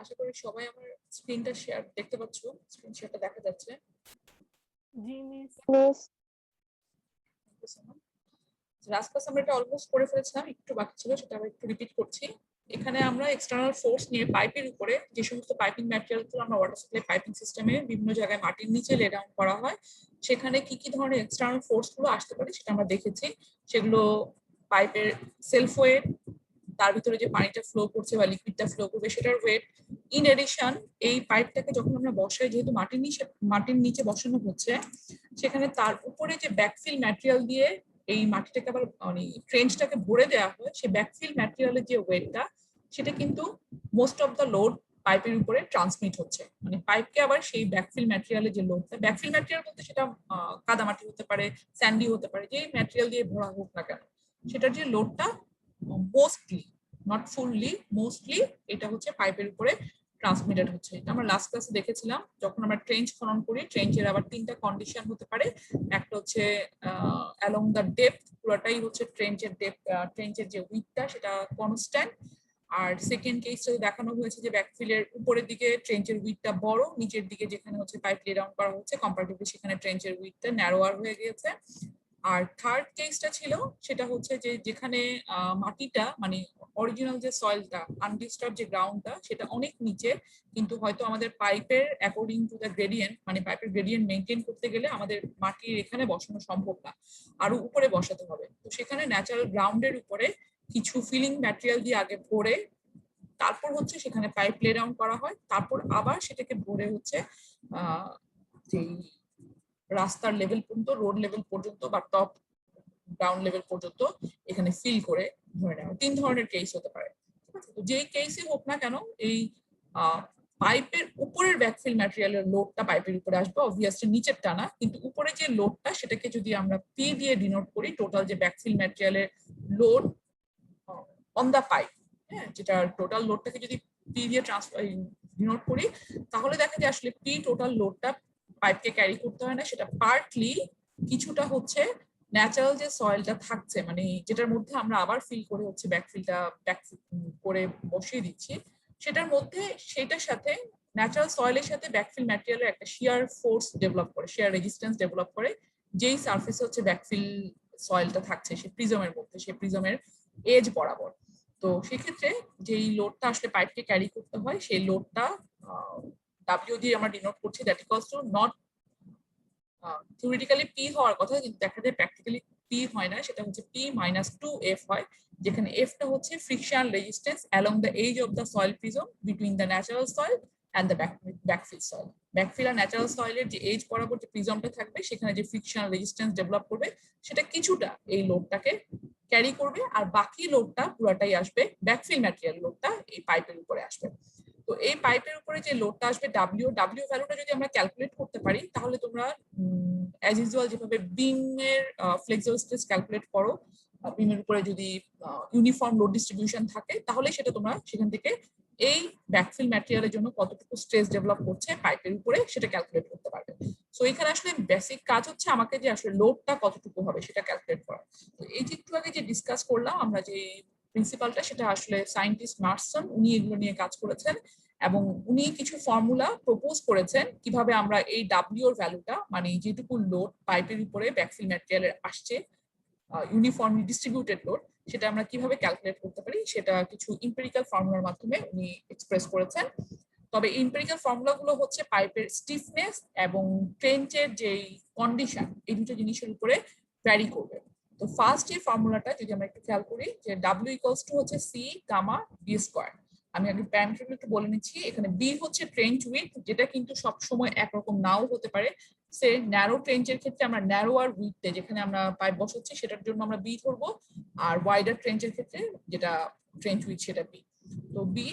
আশা করি সবাই আমার স্ক্রিনটা শেয়ার দেখতে পাচ্ছ। স্ক্রিন শেয়ারটা দেখা যাচ্ছে। জি মিস। রাস্তা আমরা এটা অলমোস্ট করে ফেলেছিলাম, একটু বাকি ছিল, সেটা আবার একটু রিপিট করছি। এখানে আমরা এক্সটার্নাল ফোর্স নিয়ে পাইপের উপরে যে সমস্ত পাইপিং ম্যাটেরিয়ালগুলো আমরা ওয়াটার সাপ্লাই পাইপিং সিস্টেমে বিভিন্ন জায়গায় মাটির নিচে লে ডাউন করা হয়, সেখানে কি কি ধরনের এক্সটার্নাল ফোর্সগুলো আসতে পারে সেটা আমরা দেখেছি। সেগুলো পাইপের সেলফ ওয়েট, তার ভিতরে যে পানিটা ফ্লো করছে বা লিকুইডটা ফ্লো করবে সেটার ওয়েট। ইন এডিশন এই পাইপটাকে যখন আমরা বসাই, যেহেতু মাটির নিচে বসানো হচ্ছে, সেখানে তার উপরে যে ব্যাকফিল ম্যাটেরিয়াল দিয়ে এই মাটিটাকে আবার মানে ট্রেঞ্চটাকে ভরে দেওয়া হয়, সেই ব্যাকফিল ম্যাটেরিয়ালের যে ওয়েটটা সেটা কিন্তু মোস্ট অফ দ্য লোড পাইপের উপরে ট্রান্সমিট হচ্ছে। মানে পাইপকে আবার সেই ব্যাকফিল ম্যাটেরিয়ালের যে লোডটা, ব্যাকফিল ম্যাটেরিয়াল বলতে সেটা কাদামাটি হতে পারে, স্যান্ডি হতে পারে, যে ম্যাটেরিয়াল দিয়ে ভরা হোক না কেন, সেটার যে লোডটা মোস্টলি, নট ফুললি, মোস্টলি এটা হচ্ছে পাইপের উপরে ট্রান্সমিটেড হচ্ছে। এটা আমরা লাস্ট ক্লাসে দেখেছিলাম। যখন আমরা ট্রেঞ্চ খনন করি, ট্রেঞ্চের আবার তিনটা কন্ডিশন হতে পারে। একটা হচ্ছে অ্যালং দ্য ডেপথ, পুরোটাই হচ্ছে ট্রেঞ্চের ডেপথ, ট্রেঞ্চের যে উইথটা সেটা কনস্ট্যান্ট। আর সেকেন্ড কেসটা দেখানো হয়েছে যে ব্যাকফিলের উপরের দিকে ট্রেঞ্চের উইথটা বড়, নিচের দিকে যেখানে হচ্ছে পাইপ লে ডাউন করা হচ্ছে কম্পারেটিভলি সেখানে ট্রেঞ্চের উইথটা ন্যারোয়ার হয়ে গিয়েছে। আর থার্ড কেসটা ছিল সেটা হচ্ছে যে যেখানে মাটিটা মানে অরিজিনাল যে সয়েলটা, আনডিস্টার্ব যে গ্রাউন্ডটা, সেটা অনেক নিচে, কিন্তু হয়তো আমাদের পাইপের অ্যাকর্ডিং টু দ্য গ্রেডিয়েন্ট, মানে পাইপের গ্রেডিয়েন্ট মেনটেন করতে গেলে আমাদের মাটির এখানে বসানো সম্ভব না, আরো উপরে বসাতে হবে। তো সেখানে ন্যাচারাল গ্রাউন্ডের উপরে কিছু ফিলিং ম্যাটেরিয়াল দিয়ে আগে ভরে তারপর হচ্ছে সেখানে পাইপ লে ডাউন করা হয়, তারপর আবার সেটাকে ভরে হচ্ছে যেই রাস্তার লেভেল পর্যন্ত, রোড লেভেল পর্যন্ত বা টপ গ্রাউন্ড লেভেল পর্যন্ত এখানে ফিল করে ধরে নেওয়া। তিন ধরনের কেস হতে পারে। ঠিক আছে, তো যেই কেসে হোক না কেন, এই পাইপের উপরের ব্যাকফিল ম্যাটেরিয়ালের লোডটা পাইপের উপরে আসবে, অবভিয়াসলি নিচের টানা, কিন্তু উপরে যে লোডটা সেটাকে যদি আমরা পি দিয়ে ডিনোট করি, টোটাল যে backfill ম্যাটেরিয়ালের load on the pipe, হ্যাঁ, যেটা টোটাল লোডটাকে যদি পি দিয়ে ডিনোট করি, তাহলে দেখা যায় আসলে পি টোটাল লোডটা পাইপকে ক্যারি করতে হয় না, সেটা পার্টলি কিছুটা হচ্ছে ন্যাচারাল যে সয়েলটা থাকছে, মানে যেটার মধ্যে আমরা আবার ফিল করে হচ্ছে ব্যাকফিলটা করে বসিয়ে দিচ্ছি, সেটার মধ্যে সেটার সাথে ন্যাচারাল সয়েলের সাথে ব্যাকফিল ম্যাটেরিয়ালের একটা শিয়ার ফোর্স ডেভেলপ করে, শিয়ার রেজিস্ট্যান্স ডেভেলপ করে, যেই সারফেসে হচ্ছে ব্যাকফিল সয়েলটা থাকছে সেই প্রিজমের মধ্যে, সেই প্রিজমের এজ বরাবর। তো সেক্ষেত্রে যেই লোডটা আসলে পাইপকে ক্যারি করতে হয়, সেই লোডটা ডাব্লিউ দিয়ে আমরা ডিনোট করছি, that equals to not theoretically P হওয়ার কথা, কিন্তু দেখা যায় প্র্যাকটিক্যালি পি হয় না, সেটা হচ্ছে পি মাইনাস 2F হয়, যেখানে এফটা হচ্ছে friction resistance along the edge of the soil prism between the natural soil and the backfill soil. Backfill আর ন্যাচারাল সয়েলের যে এজ বরাবর যে প্রিজমটা থাকবে, সেখানে যে ফ্রিকশন রেজিস্ট্যান্স ডেভেলপ করবে, সেটা কিছুটা এই লোডটাকে ক্যারি করবে, আর বাকি লোডটা পুরাটাই আসবে, ব্যাকফিল ম্যাটেরিয়াল লোডটা এই পাইপের উপরে আসবে। তো এই পাইপের উপরে যে লোডটা আসবে ডাব্লিউ ভ্যালুটা যদি আমরা ক্যালকুলেট করতে পারি, তাহলে তোমরা অ্যাজ ইউজুয়াল যেভাবে বিম এর ফ্লেক্সিবল স্ট্রেস ক্যালকুলেট করো, বিমের উপরে যদি ইউনিফর্ম লোড ডিস্ট্রিবিউশন থাকে, তাহলে সেটা তোমরা সেখান থেকে এই ব্যাকফিল ম্যাটেরিয়ালের জন্য কতটুকু স্ট্রেস ডেভেলপ করছে পাইপের উপরে সেটা ক্যালকুলেট করতে পারবে। সো এখানে আসলে বেসিক কাজ হচ্ছে আমাকে যে আসলে লোডটা কতটুকু হবে সেটা ক্যালকুলেট করা। তো এই যে একটু আগে যে ডিসকাস করলাম আমরা যে প্রিন্সিপালটা, সেটা আসলে সায়েন্টিস্ট মার্সন, উনি এগুলো নিয়ে কাজ করেছেন এবং উনি কিছু ফর্মুলা প্রপোজ করেছেন কিভাবে আমরা এই ডাব্লিউ এর ভ্যালুটা, মানে যেটুকু লোড পাইপের উপরে ব্যাকফিল ম্যাটেরিয়ালের আসছে, ইউনিফর্মলি ডিস্ট্রিবিউটেড লোড, সেটা আমরা কিভাবে ক্যালকুলেট করতে পারি, সেটা কিছু ইম্পেরিক্যাল ফর্মুলার মাধ্যমে উনি এক্সপ্রেস করেছেন। তবে ইম্পেরিক্যাল ফর্মুলাগুলো হচ্ছে পাইপের স্টিফনেস এবং ট্রেঞ্চের যেই কন্ডিশন, এই দুটো জিনিসের উপরে ভ্যারি করবে। তো ফার্স্ট এই ফর্মুলাটা যদি আমরা একটু খেয়াল করি, যে ডাব্লিউ ইকুয়ালস টু হচ্ছে সি গামা বি স্কোয়ার। আমি আগে প্যারামিটারগুলো একটু বলে নিচ্ছি। এখানে বি হচ্ছে ট্রেঞ্চ উইথ, যেটা কিন্তু সবসময় একরকম নাও হতে পারে। সে ন্যারো ট্রেঞ্চের ক্ষেত্রে আমরা ন্যারোয়ার উইথে যেখানে আমরা পাইপ বসাচ্ছি সেটার জন্য আমরা বি ধরবো, আর ওয়াইডার ট্রেঞ্চের ক্ষেত্রে যেটা ট্রেঞ্চ উইথ সেটা বি। তো বি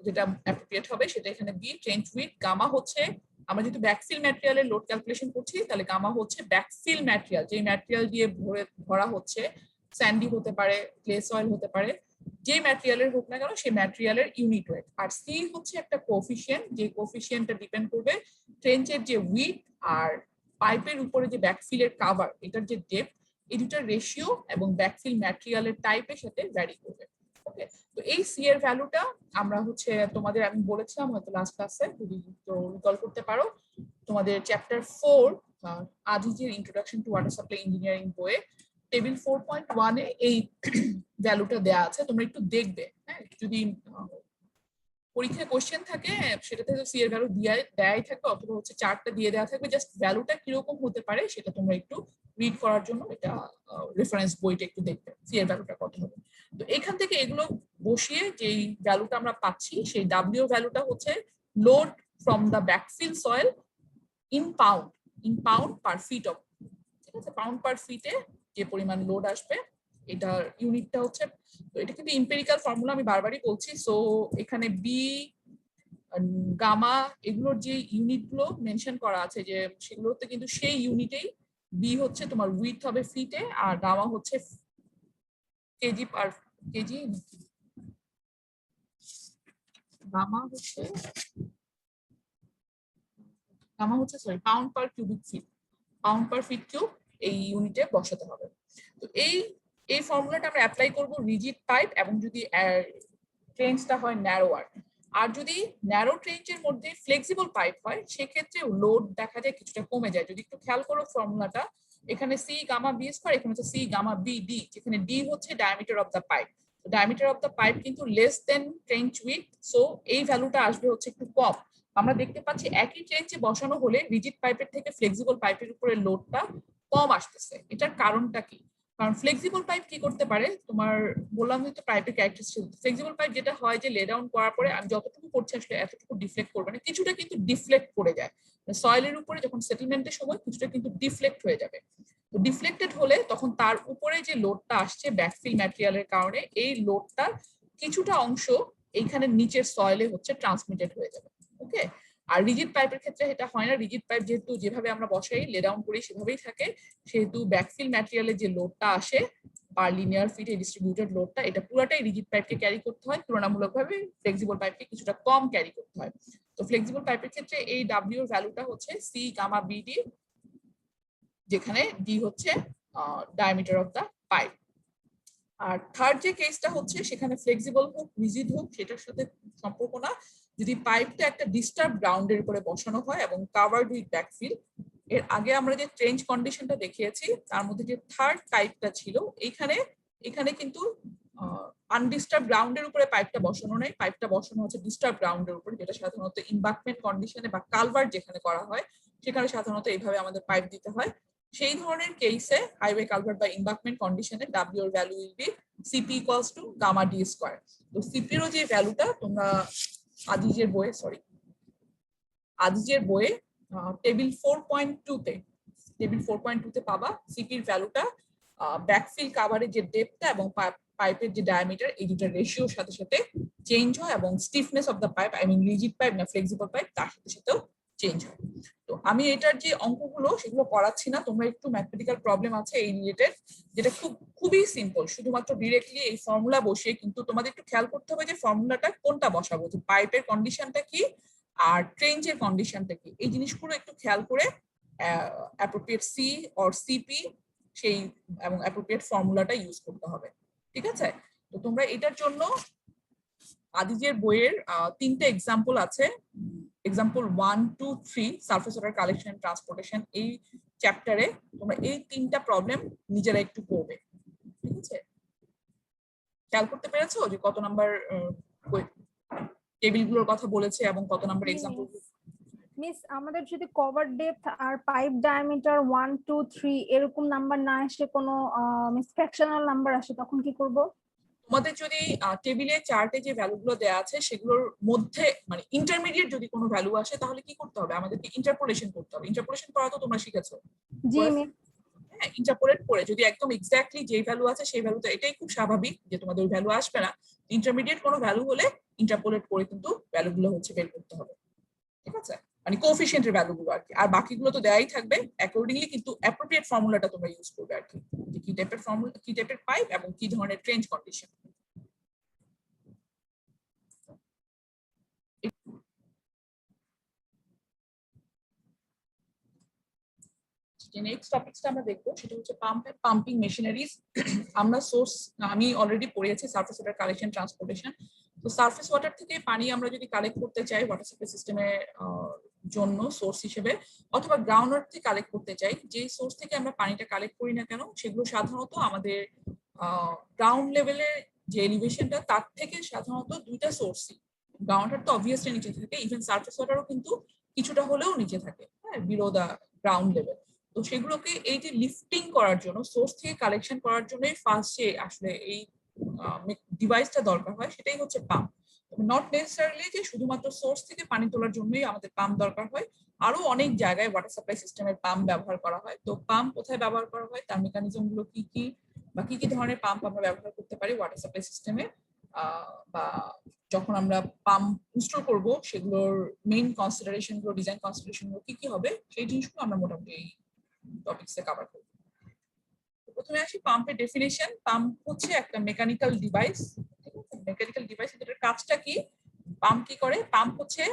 যেটা অ্যাপ্রোপ্রিয়েট হবে সেটা এখানে বি ট্রেঞ্চ উইথ। গামা হচ্ছে, আমরা যেহেতু ব্যাকফিল ম্যাটেরিয়ালের লোড ক্যালকুলেশন করছি, তাহলে গামা হচ্ছে ব্যাকফিল ম্যাটেরিয়াল, যে ম্যাটেরিয়াল দিয়ে ভরা হচ্ছে, স্যান্ডি হতে পারে, ক্লে সয়েল হতে পারে, যে ম্যাটেরিয়ালের হোক না কেন সেই ম্যাটেরিয়ালের ইউনিট ওয়েট। আর সি হচ্ছে একটা কোফিশিয়েন্ট, যে কোফিশিয়েন্টটা ডিপেন্ড করবে ট্রেঞ্চের যে উইথ আর পাইপের উপরে যে ব্যাকফিলের কাভার, এটার যে ডেপথ, এই দুটার রেশিও এবং ব্যাকফিল ম্যাটেরিয়ালের টাইপের সাথে ভ্যারি করবে। ওকে, তো এই সি এর ভ্যালুটা আমরা হচ্ছে তোমাদের আমি বলেছিলাম হয়তো লাস্ট ক্লাসে, যদি তো রিকল করতে পারো, তোমাদের চ্যাপ্টার 4 আজিজের introduction to water supply engineering বইয়ে টেবিল 4.1 এ এই ভ্যালুটা দেয়া আছে, তোমরা একটু দেখবে। হ্যাঁ, যদি পরীক্ষায় কোশ্চেন থাকে সেটাতে সি এর ভ্যালু দেয়াই থাকবে, অথবা হচ্ছে চার্টটা দিয়ে দেওয়া থাকবে, জাস্ট ভ্যালুটা কিরকম হতে পারে সেটা তোমরা একটু রিড করার জন্য এটা রেফারেন্স বইটা একটু দেখবে, সি এর ভ্যালুটা কত হবে। তো এখান থেকে এগুলো বসিয়ে যেই ভ্যালুটা আমরা পাচ্ছি, সেই ডাব্লিউ ভ্যালুটা হচ্ছে load from the backfill soil in pound per feet of, ঠিক আছে, পাউন্ড পার ফিটে যে পরিমাণ লোড আসবে এটার ইউনিটটা হচ্ছে। তো এটা কিন্তু এমপিরিক্যাল ফর্মুলা, আমি বারবারই বলছি। সো এখানে বি, গামা, এগুলোর যে ইউনিট গুলো মেনশন করা আছে, যে সেগুলোতে কিন্তু সেই ইউনিটেই, বি হচ্ছে তোমার উইথ হবে ফিটে, আর গামা হচ্ছে কেজি পার কেজি, গামা হচ্ছে sorry pound per cubic feet, pound per fit cube এই ইউনিটে বসাতে হবে। তো এই এই ফর্মুলাটা আমরা অ্যাপ্লাই করব রিজিড পাইপ, এবং যদি ট্রেঞ্চটা হয় ন্যারোয়ার। আর যদি ন্যারো ট্রেঞ্চের মধ্যে ফ্লেক্সিবল পাইপ হয়, সেক্ষেত্রে লোড দেখা যায় কিছুটা কমে যায়। যদি একটু খেয়াল করো ফর্মুলাটা, এখানে সি গামা বি স্কয়ার, এখানে হচ্ছে সি গামা বি ডি, যেখানে ডি হচ্ছে diameter of the pipe. Diameter of the pipe কিন্তু less than trench width, so এই ভ্যালুটা আসবে হচ্ছে একটু কম। আমরা দেখতে পাচ্ছি একই ট্রেঞ্চে বসানো হলে রিজিড পাইপের থেকে ফ্লেক্সিবল পাইপের উপরে লোডটা কম আসতেছে। এটার কারণটা কি? কারণ ফ্লেক্সিবল পাইপ কি করতে পারে, তোমার বললাম তো পাইপের ক্যারেক্টারিস্টিক, ফ্লেক্সিবল পাইপ যেটা হয় যে লে ডাউন করার পরে আমি যতটুকু করছি আসলে এতটুকু ডিফ্লেক্ট করবে না, কিছুটা কিন্তু ডিফ্লেক্ট করে যায় সয়েলের উপরে, যখন সেটেলমেন্টের সময় কিছুটা কিন্তু ডিফ্লেক্ট হয়ে যাবে। তো ডিফ্লেক্টেড হলে তখন তার উপরে যে লোডটা আসছে ব্যাকফিল ম্যাটেরিয়ালের কারণে, এই লোডটার কিছুটা অংশ এইখানে নিচের সয়েলে হচ্ছে ট্রান্সমিটেড হয়ে যাবে। ওকে, আর রিজিড পাইপের ক্ষেত্রে এটা হয় না। রিজিড পাইপ যেহেতু যেভাবে আমরা বসাই লে ডাউন করি সেভাবেই থাকে, সেহেতু ব্যাকফিল ম্যাটেরিয়ালের যে লোডটা আসে পার লিনিয়ার ফিটে ডিস্ট্রিবিউটেড লোডটা, এটা পুরোটাই রিজিড পাইপকে ক্যারি করতে হয়, তুলনামূলকভাবে ফ্লেক্সিবল পাইপকে কিছুটা কম ক্যারি করতে হয়। তো ফ্লেক্সিবল পাইপের ক্ষেত্রে এই ডাব্লিউ এর ভ্যালুটা হচ্ছে সি গামা বিডি, যেখানে ডি হচ্ছে ডায়ামিটার অফ দ্য পাইপ। আর থার্ড যে কেসটা হচ্ছে, সেখানে ফ্লেক্সিবল হোক রিজিড হোক সেটার সাথে সম্পর্ক না, যদি পাইপটা একটা ডিস্টার্ব গ্রাউন্ডের উপরে বসানো হয় এবং কাভার্ড উইথ ব্যাকফিল। এর আগে আমরা যে ট্রেঞ্চ কন্ডিশনটা দেখিয়েছি তার মধ্যে যে থার্ড টাইপটা ছিল, এখানে কিন্তু আনডিস্টার্ব গ্রাউন্ডের উপরে পাইপটা বসানো নেই, পাইপটা বসানো হচ্ছে ডিস্টার্ব গ্রাউন্ডের উপরে, যেটা সাধারণত ইমবাকমেন্ট কন্ডিশনে বা কালভার্ট যেখানে করা হয় সেখানে সাধারণত এইভাবে আমাদের পাইপ দিতে হয়। সেই ধরনের কেসে হাইওয়ে কালভার্ট বা ইমবাকমেন্ট কন্ডিশনে ডাব্লিউ এর value will be CP equals to gamma D square. তো সিপির যে ভ্যালুটা তোমরা আজিজের বইয়ে টেবিল 4.2 তে পাবা। সিপির ভ্যালুটা ব্যাকফিল কাভারের যে ডেপথটা এবং পাইপের যে ডায়ামিটার, এই দুটার রেশিওর সাথে সাথে চেঞ্জ হয়, এবং stiffness of the pipe, I mean rigid pipe না ফ্লেক্সিবল পাইপ, তার সাথে সাথেও চেঞ্জ হয়। তো আমি এটার যে অঙ্কগুলো সেগুলো করাচ্ছি না, তোমরা একটু ম্যাথমেটিক্যাল প্রবলেম আছে এই রিলেটেড, যেটা খুবই সিম্পল, শুধুমাত্র ডিরেক্টলি এই ফর্মুলা বসিয়ে, কিন্তু তোমাদের একটু খেয়াল করতে হবে যে ফর্মুলাটা কোনটা বসাবো, যে পাইপের কন্ডিশনটা কি আর ট্রেঞ্চের কন্ডিশনটা কি, এই জিনিসগুলো একটু খেয়াল করে অ্যাপ্রোপ্রিয়েট সি অর সিপি সেই এবং অ্যাপ্রোপ্রিয়েট ফর্মুলাটা ইউজ করতে হবে। ঠিক আছে, তো তোমরা এটার জন্য আজিজের বইয়ের 3টে এক্সাম্পল আছে, example 1, 2, 3 surface water collection and transportation, এই চ্যাপ্টারে তোমরা এই 3টা প্রবলেম নিজেরা একটু করবে। ঠিক আছে, খেয়াল করতে পেরেছো যে কত নাম্বার টেবিলগুলোর কথা বলেছে এবং কত নাম্বার এক্সাম্পল? মিস, আমাদের যদি কভার ডেপথ আর পাইপ ডায়ামিটার 1 2 3 এরকম নাম্বার না এসে কোনো মিস ফ্র্যাকশনাল নাম্বার আসে, তখন কি করব? তোমাদের যদি টেবিলে চার্টে যে ভ্যালুগুলো দেওয়া আছে সেগুলোর মধ্যে মানে ইন্টারমিডিয়েট যদি কোনো ভ্যালু আসে, তাহলে কি করতে হবে, আমাদেরকে ইন্টারপোলেশন করতে হবে। ইন্টারপোলেশন করা তো তোমরা শিখেছো। জি মিস। হ্যাঁ, ইন্টারপোলেট করে যদি একদম এক্স্যাক্টলি যেই ভ্যালু আছে সেই ভ্যালুতে, এটাই খুব স্বাভাবিক যে তোমাদের ওই ভ্যালু আসবে না। ইন্টারমিডিয়েট কোনো ভ্যালু হলে ইন্টারপোলেট করে কিন্তু ভ্যালুগুলো হচ্ছে বের করতে হবে। ঠিক আছে, মানে কোএফিশিয়েন্টের ভ্যালুগুলো আর কি, আর বাকিগুলো তো দেয়াই থাকবে অ্যাকর্ডিংলি, কিন্তু অ্যাপ্রোপ্রিয়েট ফর্মুলাটা তোমরা ইউজ করবে আর কি, যে কি টাইপের ফর্মুলা, কি টাইপের পাইপ এবং কি ধরনের ট্রেঞ্চ কন্ডিশন। যে নেক্সট টপিকসটা আমরা দেখবো সেটা হচ্ছে পাম্প এন্ড পাম্পিং মেশিনারিজ। আমরা সোর্স, আমি অলরেডি পড়িয়েছি সারফেস ওয়াটার কালেকশন ট্রান্সপোর্টেশন। তো সারফেস ওয়াটার থেকে পানি আমরা যদি কালেক্ট করতে চাই ওয়াটার সাপ্লাই সিস্টেমের জন্য সোর্স হিসেবে, অথবা গ্রাউন্ড ওয়াটার থেকে কালেক্ট করতে চাই, যে সোর্স থেকে আমরা পানিটা কালেক্ট করি না কেন সেগুলো সাধারণত আমাদের গ্রাউন্ড লেভেলের যে এলিভেশনটা তার থেকে সাধারণত দুইটা সোর্সই। গ্রাউন্ড ওয়াটার তো অবভিয়াসলি নিচে থাকে, ইভেন সারফেস ওয়াটারও কিন্তু কিছুটা হলেও নিচে থাকে, হ্যাঁ, বিলো দা গ্রাউন্ড লেভেল। তো সেগুলোকে এই যে লিফটিং করার জন্য, সোর্স থেকে কালেকশন করার জন্যই ফার্স্টে আসলে এই ডিভাইসটা দরকার হয়, সেটাই হচ্ছে পাম্প। নট নেসেসারিলি যে শুধুমাত্র সোর্স থেকে পানি তোলার জন্যই আমাদের পাম্প দরকার হয়, আরো অনেক জায়গায় ওয়াটার সাপ্লাই সিস্টেমের পাম্প ব্যবহার করা হয়। তো পাম্প কোথায় ব্যবহার করা হয়, তার মেকানিজম গুলো কি কি, বা কি কি ধরনের পাম্প আমরা ব্যবহার করতে পারি ওয়াটার সাপ্লাই সিস্টেমে, বা যখন আমরা পাম্প ইনস্টল করব সেগুলোর মেইন কনসিডারেশন গুলো, ডিজাইন কনসিডারেশন গুলো কি কি হবে, সেই জিনিসগুলো আমরা মোটামুটি এই টপিকসে কভার করব। প্রথমে আসি পাম্পের ডেফিনেশন। পাম্প হচ্ছে একটা মেকানিক্যাল ডিভাইস। মেকানিক্যাল ডিভাইস, এটার কাজটা কি? পাম্প কি করে? পাম্প হচ্ছে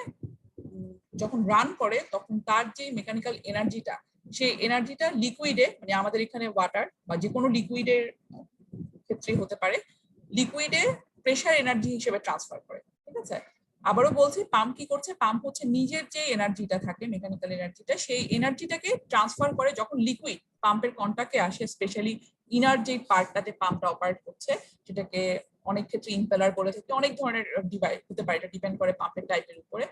যখন রান করে তখন তার যে মেকানিক্যাল এনার্জিটা, সেই এনার্জিটা লিকুইডে, মানে আমাদের এখানে ওয়াটার বা যে কোনো লিকুইডের ক্ষেত্রে হতে পারে, লিকুইডে প্রেসার এনার্জি হিসেবে ট্রান্সফার করে। ঠিক আছে, আবারও বলছি, পাম্প কি করছে? পাম্প হচ্ছে নিজের যে এনার্জিটা থাকে, মেকানিক্যাল এনার্জিটা, সেই এনার্জিটাকে ট্রান্সফার করে যখন লিকুইড পাম্পের কন্টাক্টে আসে, স্পেশালি ইনার যে পার্টটাতে পাম্পটা অপারেট করছে, যেটাকে অনেক ক্ষেত্রে ইম্পেলার বলে থাকে, অনেক ধরনের ডিভাইস হতে পারে, এটা ডিপেন্ড করে পাম্পের টাইপের উপরে।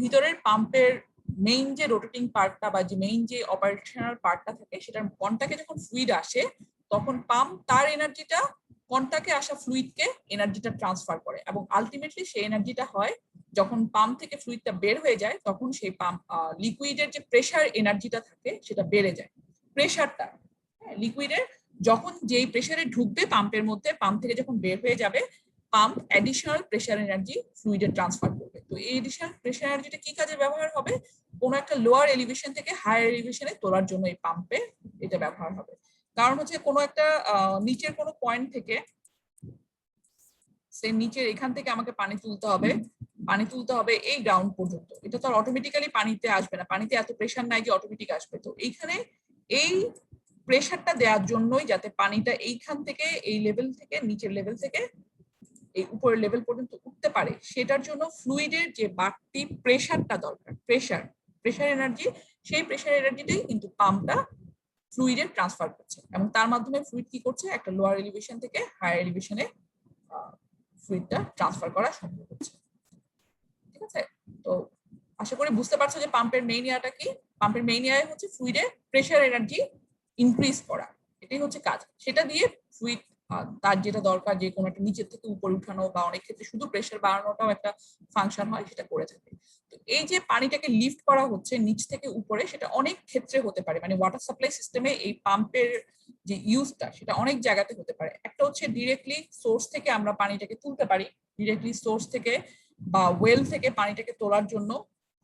ভিতরের পাম্পের মেইন যে রোটেটিং পার্টটা বা যে মেইন যে অপারেশনাল পার্টটা থাকে, সেটার কন্টাক্টে যখন ফ্লুইড আসে তখন পাম্প তার এনার্জিটা কন্টাক্টে আসা ফ্লুইডকে এনার্জিটা ট্রান্সফার করে, এবং আলটিমেটলি সেই এনার্জিটা হয় যখন পাম্প থেকে ফ্লুইডটা বের হয়ে যায়, তখন সেই পাম্প লিকুইডের যে প্রেসার এনার্জিটা থাকে সেটা বেড়ে যায়। প্রেসারটা লিকুইডের যখন যেই প্রেসারে ঢুকবে পাম্পের মধ্যে, পাম্প থেকে যখন বের হয়ে যাবে, পাম্প অ্যাডিশনাল প্রেসার এনার্জি ফ্লুইডে ট্রান্সফার করবে। তো এই অ্যাডিশনাল প্রেসার এনার্জিটা কি কাজে ব্যবহার হবে? কোনো একটা লোয়ার এলিভেশন থেকে হায়ার এলিভেশনে তোলার জন্য এই পাম্পে এটা ব্যবহার হবে। কারণ হচ্ছে কোনো একটা নিচের কোনো পয়েন্ট থেকে, সে নিচের এখান থেকে আমাকে পানি তুলতে হবে, পানি তুলতে হবে এই গ্রাউন্ড পর্যন্ত। এটা তো আর অটোমেটিক্যালি পানিতে আসবে না, পানিতে এত প্রেসার নাই যে অটোমেটিক আসবে। তো এইখানে এই প্রেসারটা দেওয়ার জন্যই, যাতে পানিটা এইখান থেকে, এই লেভেল থেকে, নিচের লেভেল থেকে এই উপরের লেভেল পর্যন্ত উঠতে পারে, সেটার জন্য ফ্লুইডের যে বাড়তি প্রেসারটা দরকার, প্রেসার এনার্জি, সেই প্রেসার এনার্জিটাই কিন্তু পাম্পটা ফ্লুইডে ট্রান্সফার করছে, এবং তার মাধ্যমে ফ্লুইড কি করছে, একটা লোয়ার এলিভেশন থেকে হায়ার এলিভেশনে ফ্লুইডটা ট্রান্সফার করা সম্ভব হচ্ছে। ঠিক আছে, তো আশা করি বুঝতে পারছো যে পাম্পের মেইন ইয়াটা কি। পাম্পের মেইন ইয়ায় হচ্ছে ফ্লুইডে প্রেসার এনার্জি ইনক্রিজ করা, এটাই হচ্ছে কাজ। সেটা দিয়ে ফ্লুইড তার যেটা দরকার, যে কোনো একটা নিচের থেকে উপরে উঠানো, বা অনেক ক্ষেত্রে শুধু প্রেসার বাড়ানোটাও একটা ফাংশন হয়, সেটা করে থাকে। তো এই যে পানিটাকে লিফট করা হচ্ছে নিচ থেকে উপরে, সেটা অনেক ক্ষেত্রে হতে পারে, মানে ওয়াটার সাপ্লাই সিস্টেমে এই পাম্পের যে ইউজটা সেটা অনেক জায়গাতে হতে পারে। একটা হচ্ছে ডিরেক্টলি সোর্স থেকে আমরা পানিটাকে তুলতে পারি, ডিরেক্টলি সোর্স থেকে বা ওয়েল থেকে পানিটাকে তোলার জন্য,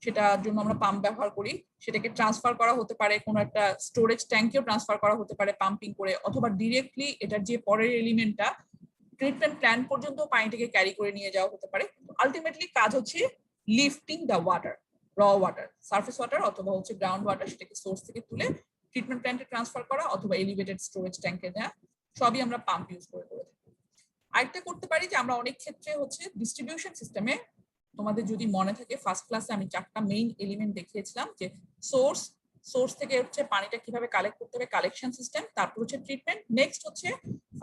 সেটার জন্য আমরা পাম্প ব্যবহার করি। সেটাকে ট্রান্সফার করা হতে পারে, কোনো একটা স্টোরেজ ট্যাঙ্কেও ট্রান্সফার করা হতে পারে পাম্পিং করে, অথবা ডিরেক্টলি এটার যে পরের এলিমেন্টটা ট্রিটমেন্ট প্ল্যান্ট পর্যন্ত পানিটাকে ক্যারি করে নিয়ে যাওয়া হতে পারে। আলটিমেটলি কাজ হচ্ছে লিফটিং দ্য ওয়াটার, র ওয়াটার, সারফেস ওয়াটার অথবা হচ্ছে গ্রাউন্ড ওয়াটার, সেটাকে সোর্স থেকে তুলে ট্রিটমেন্ট প্ল্যান্টে ট্রান্সফার করা, অথবা এলিভেটেড স্টোরেজ ট্যাঙ্কে নেওয়া, সবই আমরা পাম্প ইউজ করে থাকি। আরেকটা করতে পারি যে আমরা অনেক ক্ষেত্রে হচ্ছে ডিস্ট্রিবিউশন সিস্টেমে, তোমাদের যদি মনে থাকে ফার্স্ট ক্লাসে আমি 4টা মেইন এলিমেন্ট দেখিয়েছিলাম, যে সোর্স থেকে হচ্ছে পানিটা কিভাবে কালেক্ট করতে হবে, কালেকশন সিস্টেম, তারপর হচ্ছে ট্রিটমেন্ট, নেক্সট হচ্ছে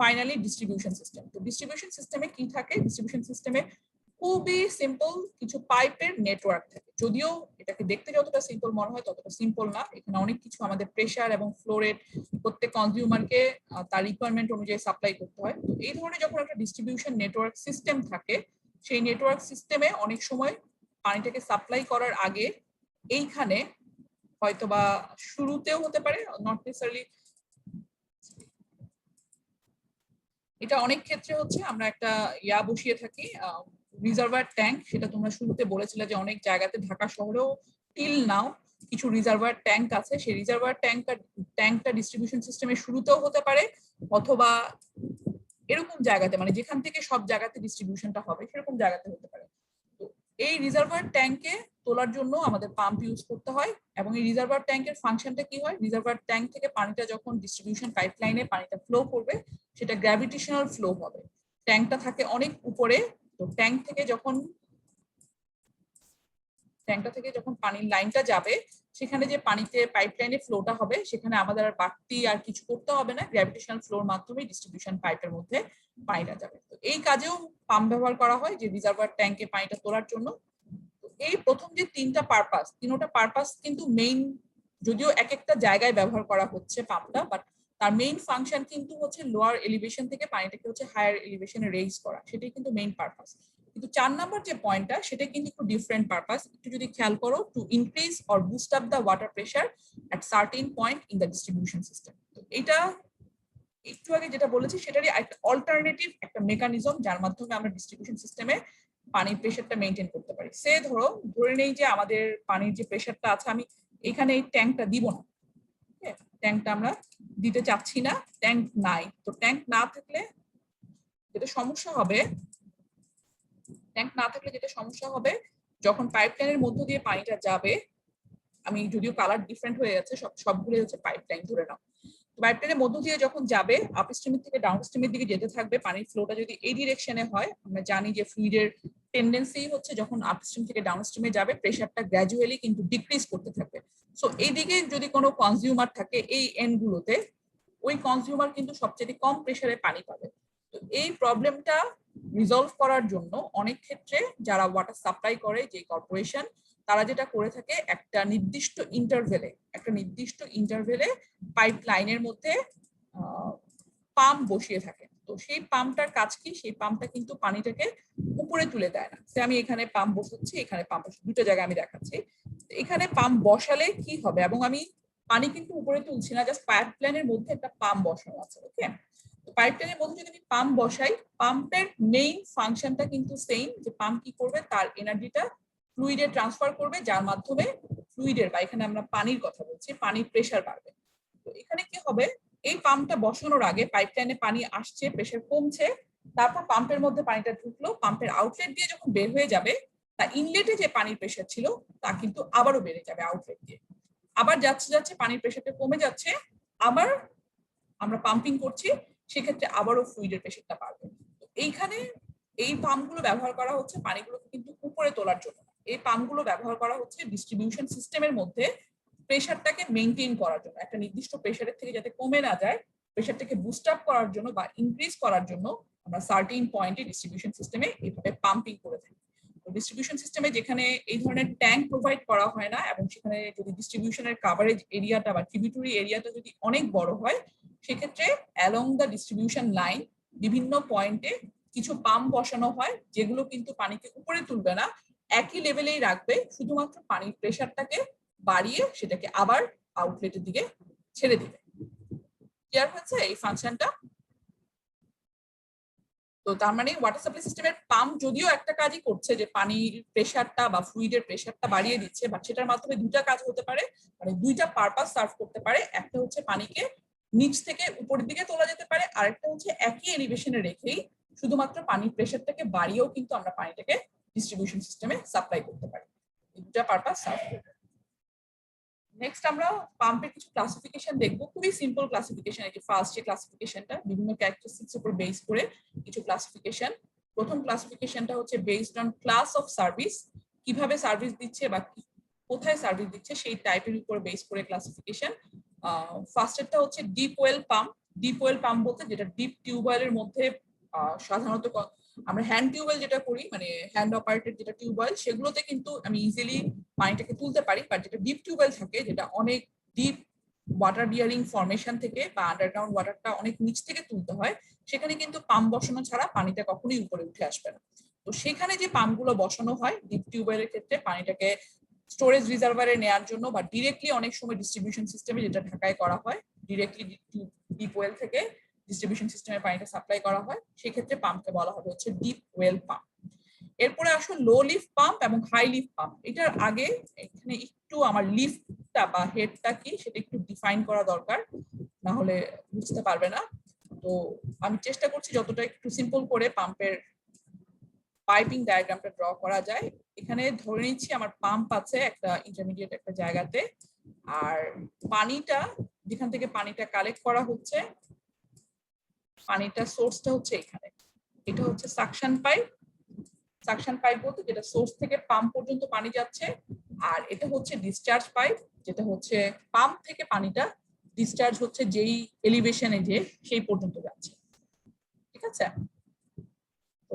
ফাইনালি ডিস্ট্রিবিউশন সিস্টেম। তো ডিস্ট্রিবিউশন সিস্টেমে কি থাকে? ডিস্ট্রিবিউশন সিস্টেমে খুবই সিম্পল কিছু পাইপের নেটওয়ার্ক থাকে, যদিও এটাকে দেখতে যতটা সিম্পল মনে হয় ততটা সিম্পল না। এখানে অনেক কিছু আমাদের প্রেসার এবং ফ্লো রেট প্রত্যেক কনজিউমারকে তার রিকোয়ারমেন্ট অনুযায়ী সাপ্লাই করতে হয়। তো এই ধরনের যখন একটা ডিস্ট্রিবিউশন নেটওয়ার্ক সিস্টেম থাকে, সেই নেটওয়ার্ক সিস্টেমে অনেক সময় পানিটাকে সাপ্লাই করার আগে এইখানে হয়তোবা শুরুতেও হতে পারে, নট নেসেসারিলি, এটা অনেক ক্ষেত্রে হচ্ছে আমরা একটা ইয়া বসিয়ে থাকি, রিজার্ভার ট্যাঙ্ক। সেটা তোমরা শুরুতে বলেছিলে যে অনেক জায়গাতে, ঢাকা শহরেও টিল নাও কিছু রিজার্ভার ট্যাঙ্ক আছে। সেই রিজার্ভার ট্যাঙ্কটা ডিস্ট্রিবিউশন সিস্টেমের শুরুতেও হতে পারে, অথবা এরকম জায়গাতে, মানে যেখান থেকে সব জায়গাতে ডিস্ট্রিবিউশনটা হবে সেরকম জায়গাতে হতে পারে। তো এই রিজার্ভার ট্যাঙ্কে তোলার জন্য আমাদের পাম্প ইউজ করতে হয়। এবং এই রিজার্ভার ট্যাঙ্কের ফাংশনটা কি হয়, রিজার্ভার ট্যাঙ্ক থেকে পানিটা যখন ডিস্ট্রিবিউশন পাইপলাইনে পানিটা ফ্লো করবে সেটা গ্র্যাভিটেশনাল ফ্লো হবে। ট্যাঙ্কটা থাকে অনেক উপরে, তো ট্যাঙ্কটা থেকে যখন পানির লাইনটা যাবে সেখানে যে পানিতে পাইপলাইনে ফ্লোটা হবে সেখানে আমাদের আর বাড়তি আর কিছু করতে হবে না, গ্র্যাভিটেশনাল ফ্লোর মাধ্যমে ডিস্ট্রিবিউশন পাইপের মধ্যে পানিটা যাবে। তো এই কাজেও পাম্প ব্যবহার করা হয় যে রিজার্ভার ট্যাঙ্কে পানিটা তোলার জন্য। এই প্রথম যে তিনটা পারপাস কিন্তু মেইন, যদিও এক একটা জায়গায় ব্যবহার করা হচ্ছে পাম্পটা, বাট তার মেইন ফাংশন কিন্তু হচ্ছে লোয়ার এলিভেশন থেকে পানিটাকে হচ্ছে হায়ার এলিভেশনে রেইজ করা, সেটাই কিন্তু মেইন পারপাস। কিন্তু 4 নাম্বার যে পয়েন্টটা সেটা কিন্তু একটু ডিফারেন্ট পারপাস। একটু যদি খেয়াল করো, to increase or boost up the water pressure at certain point in the distribution system. তো এটা একটু আগে যেটা বলেছি সেটারই একটা অল্টারনেটিভ একটা মেকানিজম যার মাধ্যমে আমরা ডিস্ট্রিবিউশন সিস্টেমে পানির প্রেশারটা মেনটেন করতে পারি। ধরে নেই যে আমাদের পানির যে প্রেশারটা আছে, আমি এখানে এই ট্যাঙ্কটা দিব না, ট্যাঙ্কটা আমরা দিতে চাচ্ছি না, ট্যাঙ্ক নাই। তো ট্যাঙ্ক না থাকলে যেটা সমস্যা হবে, যখন পাইপলাইনের মধ্য দিয়ে পানিটা যাবে, আমি যদিও কালার ডিফারেন্ট হয়ে যাচ্ছে, সবগুলো হচ্ছে পাইপলাইন ধরে নাও, পাইপলাইনের মধ্য দিয়ে যখন যাবে আপস্ট্রিমের থেকে ডাউনস্ট্রিমের দিকে যেতে থাকবে, পানির ফ্লোটা যদি এই ডিরেকশনে হয়, আমরা জানি যে ফ্লুইডের টেন্ডেন্সি হচ্ছে যখন আপস্ট্রিম থেকে ডাউনস্ট্রিমে যাবে প্রেশারটা গ্র্যাজুয়ালি কিন্তু ডিক্রিজ করতে থাকবে। সো এইদিকে যদি কোনো কনজিউমার থাকে এই এন্ড গুলোতে, ওই কনজিউমার কিন্তু সবচেয়ে কম প্রেশারে পানি পাবে। তো এই প্রবলেমটা রিজলভ করার জন্য অনেক ক্ষেত্রে যারা ওয়াটার সাপ্লাই করে, যে কর্পোরেশন, তারা যেটা করে থাকে একটা নির্দিষ্ট ইন্টারভেলে পাইপ লাইনের মধ্যে পাম্প বসিয়ে থাকে। তো সেই পাম্পটার কাজ কি, সেই পাম্পটা কিন্তু পানিটাকে উপরে তুলে দেয় না। আমি এখানে পাম্প বসাচ্ছি, এখানে পাম্প বসাচ্ছি, দুটো জায়গায় আমি দেখাচ্ছি। এখানে পাম্প বসালে কি হবে, এবং আমি পানি কিন্তু উপরে তুলছি না, জাস্ট পাইপ লাইনের মধ্যে একটা পাম্প বসানো আছে। ওকে, তো পাইপ লাইনের মধ্যে যদি আমি পাম্প বসাই, পাম্পের মেইন ফাংশনটা কিন্তু সেম, যে পাম্প কি করবে, তার এনার্জিটা ফ্লুইডে ট্রান্সফার করবে, যার মাধ্যমে ফ্লুইডের, বা এখানে আমরা পানির কথা বলছি, পানির প্রেশার বাড়বে। তো এখানে কি হবে, এই পাম্পটা বসানোর আগে পাইপলাইনে পানি আসছে, প্রেশার কমছে, তারপর পাম্পের মধ্যে পানিটা ঢুকলো, পাম্পের আউটলেট দিয়ে যখন বের হয়ে যাবে, তা ইনলেটে যে পানির প্রেশার ছিল তা কিন্তু আবারও বেড়ে যাবে আউটলেট দিয়ে। আবার যাচ্ছে পানির প্রেশারটা কমে যাচ্ছে, আবার আমরা পাম্পিং করছি, সেক্ষেত্রে আবারও ফ্লুইডের প্রেশারটা বাড়বে। তো এইখানে এই পাম্পগুলো ব্যবহার করা হচ্ছে পানিগুলোকে কিন্তু উপরে তোলার জন্য। এই পাম্পগুলো ব্যবহার করা হচ্ছে ডিস্ট্রিবিউশন সিস্টেমের মধ্যে প্রেশারটাকে মেনটেন করার জন্য, একটা নির্দিষ্ট প্রেশারের থেকে যাতে কমে না যায়, প্রেশারটাকে বুস্ট আপ করার জন্য বা ইনক্রিজ করার জন্য আমরা সার্টেন পয়েন্টে ডিস্ট্রিবিউশন সিস্টেমে এইভাবে পাম্পিং করে থাকি। ডিস্ট্রিবিউশন সিস্টেমে যেখানে এই ধরনের ট্যাঙ্ক প্রোভাইড করা হয় না, এবং সেখানে যদি ডিস্ট্রিবিউশনের কাভারেজ এরিয়াটা বা ট্রিবিউটারি এরিয়াটা যদি অনেক বড় হয়, সেক্ষেত্রে অ্যালং দ্য ডিস্ট্রিবিউশন লাইন বিভিন্ন পয়েন্টে কিছু পাম্প বসানো হয়, যেগুলো কিন্তু পানিকে উপরে তুলবে না, একই লেভেলেই রাখবে, শুধুমাত্র পানির প্রেশারটাকে বাড়িয়ে সেটাকে আবার আউটলেটের দিকে ছেড়ে দিবে। ক্লিয়ার হচ্ছে এই ফাংশনটা? তো তার মানে ওয়াটার সাপ্লাই সিস্টেমের পাম্প যদিও একটা কাজই করছে, যে পানির প্রেশারটা বা ফ্লুইডের প্রেশারটা বাড়িয়ে দিচ্ছে, বাট সেটার মাধ্যমে দুইটা কাজ হতে পারে, মানে দুইটা পারপাস সার্ভ করতে পারে। একটা হচ্ছে পানিকে নিচ থেকে উপরের দিকে তোলা যেতে পারে, আরেকটা হচ্ছে একই এলিভেশনে রেখেই শুধুমাত্র পানির প্রেশারটাকে বাড়িয়েও কিন্তু আমরা পানিটাকে ডিস্ট্রিবিউশন সিস্টেমে সাপ্লাই করতে পারি। দুটা পারপাস সার্ভ করতে। নেক্সট আমরা পাম্পের কিছু ক্লাসিফিকেশন দেখব, খুবই সিম্পল ক্লাসিফিকেশন। এই যে ফার্স্ট যে ক্লাসিফিকেশনটা, বিভিন্ন ক্যারেক্টারিস্টিক্স উপর বেস করে কিছু ক্লাসিফিকেশন। প্রথম ক্লাসিফিকেশনটা হচ্ছে based on class of service, কিভাবে সার্ভিস দিচ্ছে বা কোথায় সার্ভিস দিচ্ছে সেই টাইপের উপর বেস করে ক্লাসিফিকেশন। ফার্স্টেরটা হচ্ছে deep well pump. Deep well pump বলতে যেটা ডিপ টিউবওয়েলের মধ্যে সাধারণত আমরা হ্যান্ড টিউবওয়েল যেটা করি, মানে হ্যান্ড অপারেটেড যেটা টিউবওয়েল, সেগুলোতে কিন্তু আমি ইজিলি পানিটাকে তুলতে পারি, বাট যেটা ডিপ টিউবওয়েল থাকে, যেটা অনেক ডিপ ওয়াটার বিয়ারিং ফরমেশন থেকে বা আন্ডারগ্রাউন্ড ওয়াটারটা অনেক নিচ থেকে তুলতে হয়, সেখানে কিন্তু পাম্প বসানো ছাড়া পানিটা কখনোই উপরে উঠে আসবে না। তো সেখানে যে পাম্পগুলো বসানো হয় ডিপ টিউবওয়েলের ক্ষেত্রে, পানিটাকে স্টোরেজ রিজার্ভারে নেওয়ার জন্য বা ডিরেক্টলি অনেক সময় ডিস্ট্রিবিউশন সিস্টেমে, যেটা ঢাকায় করা হয়, ডিরেক্টলি ডিপ ওয়েল থেকে ডিস্ট্রিবিউশন সিস্টেমে পানিটা সাপ্লাই করা হয়, সেক্ষেত্রে পাম্পকে বলা হবে হচ্ছে ডিপ ওয়েল পাম্প। এরপরে আসুন লো লিফট পাম্প এবং হাই লিফট পাম্প। এটার আগে এখানে একটু আমার লিফটটা বা হেডটা কি সেটা একটু ডিফাইন করা দরকার, না হলে বুঝতে পারবে না। তো আমি চেষ্টা করছি যতটা একটু সিম্পল করে পাম্পের পাইপিং ডায়াগ্রামটা ড্র করা যায়। এখানে ধরে নিচ্ছি আমার পাম্প আছে একটা ইন্টারমিডিয়েট একটা জায়গাতে, আর পানিটা যেখান থেকে পানিটা কালেক্ট করা হচ্ছে, পানিটা সোর্সটা হচ্ছে এখানে, এটা হচ্ছে সাকশন পাইপ। সাকশন পাইপ বলতে যেটা সোর্স থেকে পাম্প পর্যন্ত পানি যাচ্ছে, আর এটা হচ্ছে ডিসচার্জ পাইপ, যেটা হচ্ছে পাম্প থেকে পানিটা ডিসচার্জ হচ্ছে যেই এলিভেশনে যে সেই পর্যন্ত যাচ্ছে। ঠিক আছে, তো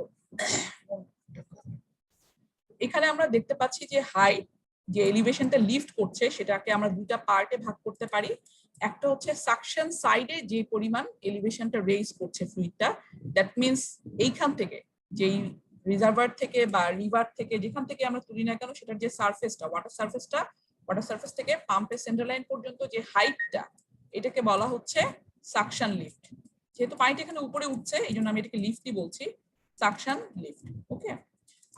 এখানে আমরা দেখতে পাচ্ছি যে হাইট যে এলিভেশনটা লিফট করছে সেটাকে আমরা দুইটা পার্টে ভাগ করতে পারি। একটা হচ্ছে সাকশন সাইডে যে পরিমাণ এলিভেশনটা রেইজ করছে ফ্লুইডটা, দ্যাট মিন্স এইখান থেকে যেই রিজার্ভার থেকে বা রিভার থেকে যেখান থেকে আমরা তুলি না কেন সেটার যে সারফেসটা ওয়াটার সারফেস থেকে পাম্পের সেন্টার লাইন পর্যন্ত যে হাইটটা, এটাকে বলা হচ্ছে সাকশন লিফট। যেহেতু পানিটা এখানে উপরে উঠছে এই জন্য আমি এটাকে লিফটই বলছি, সাকশন লিফট। ওকে,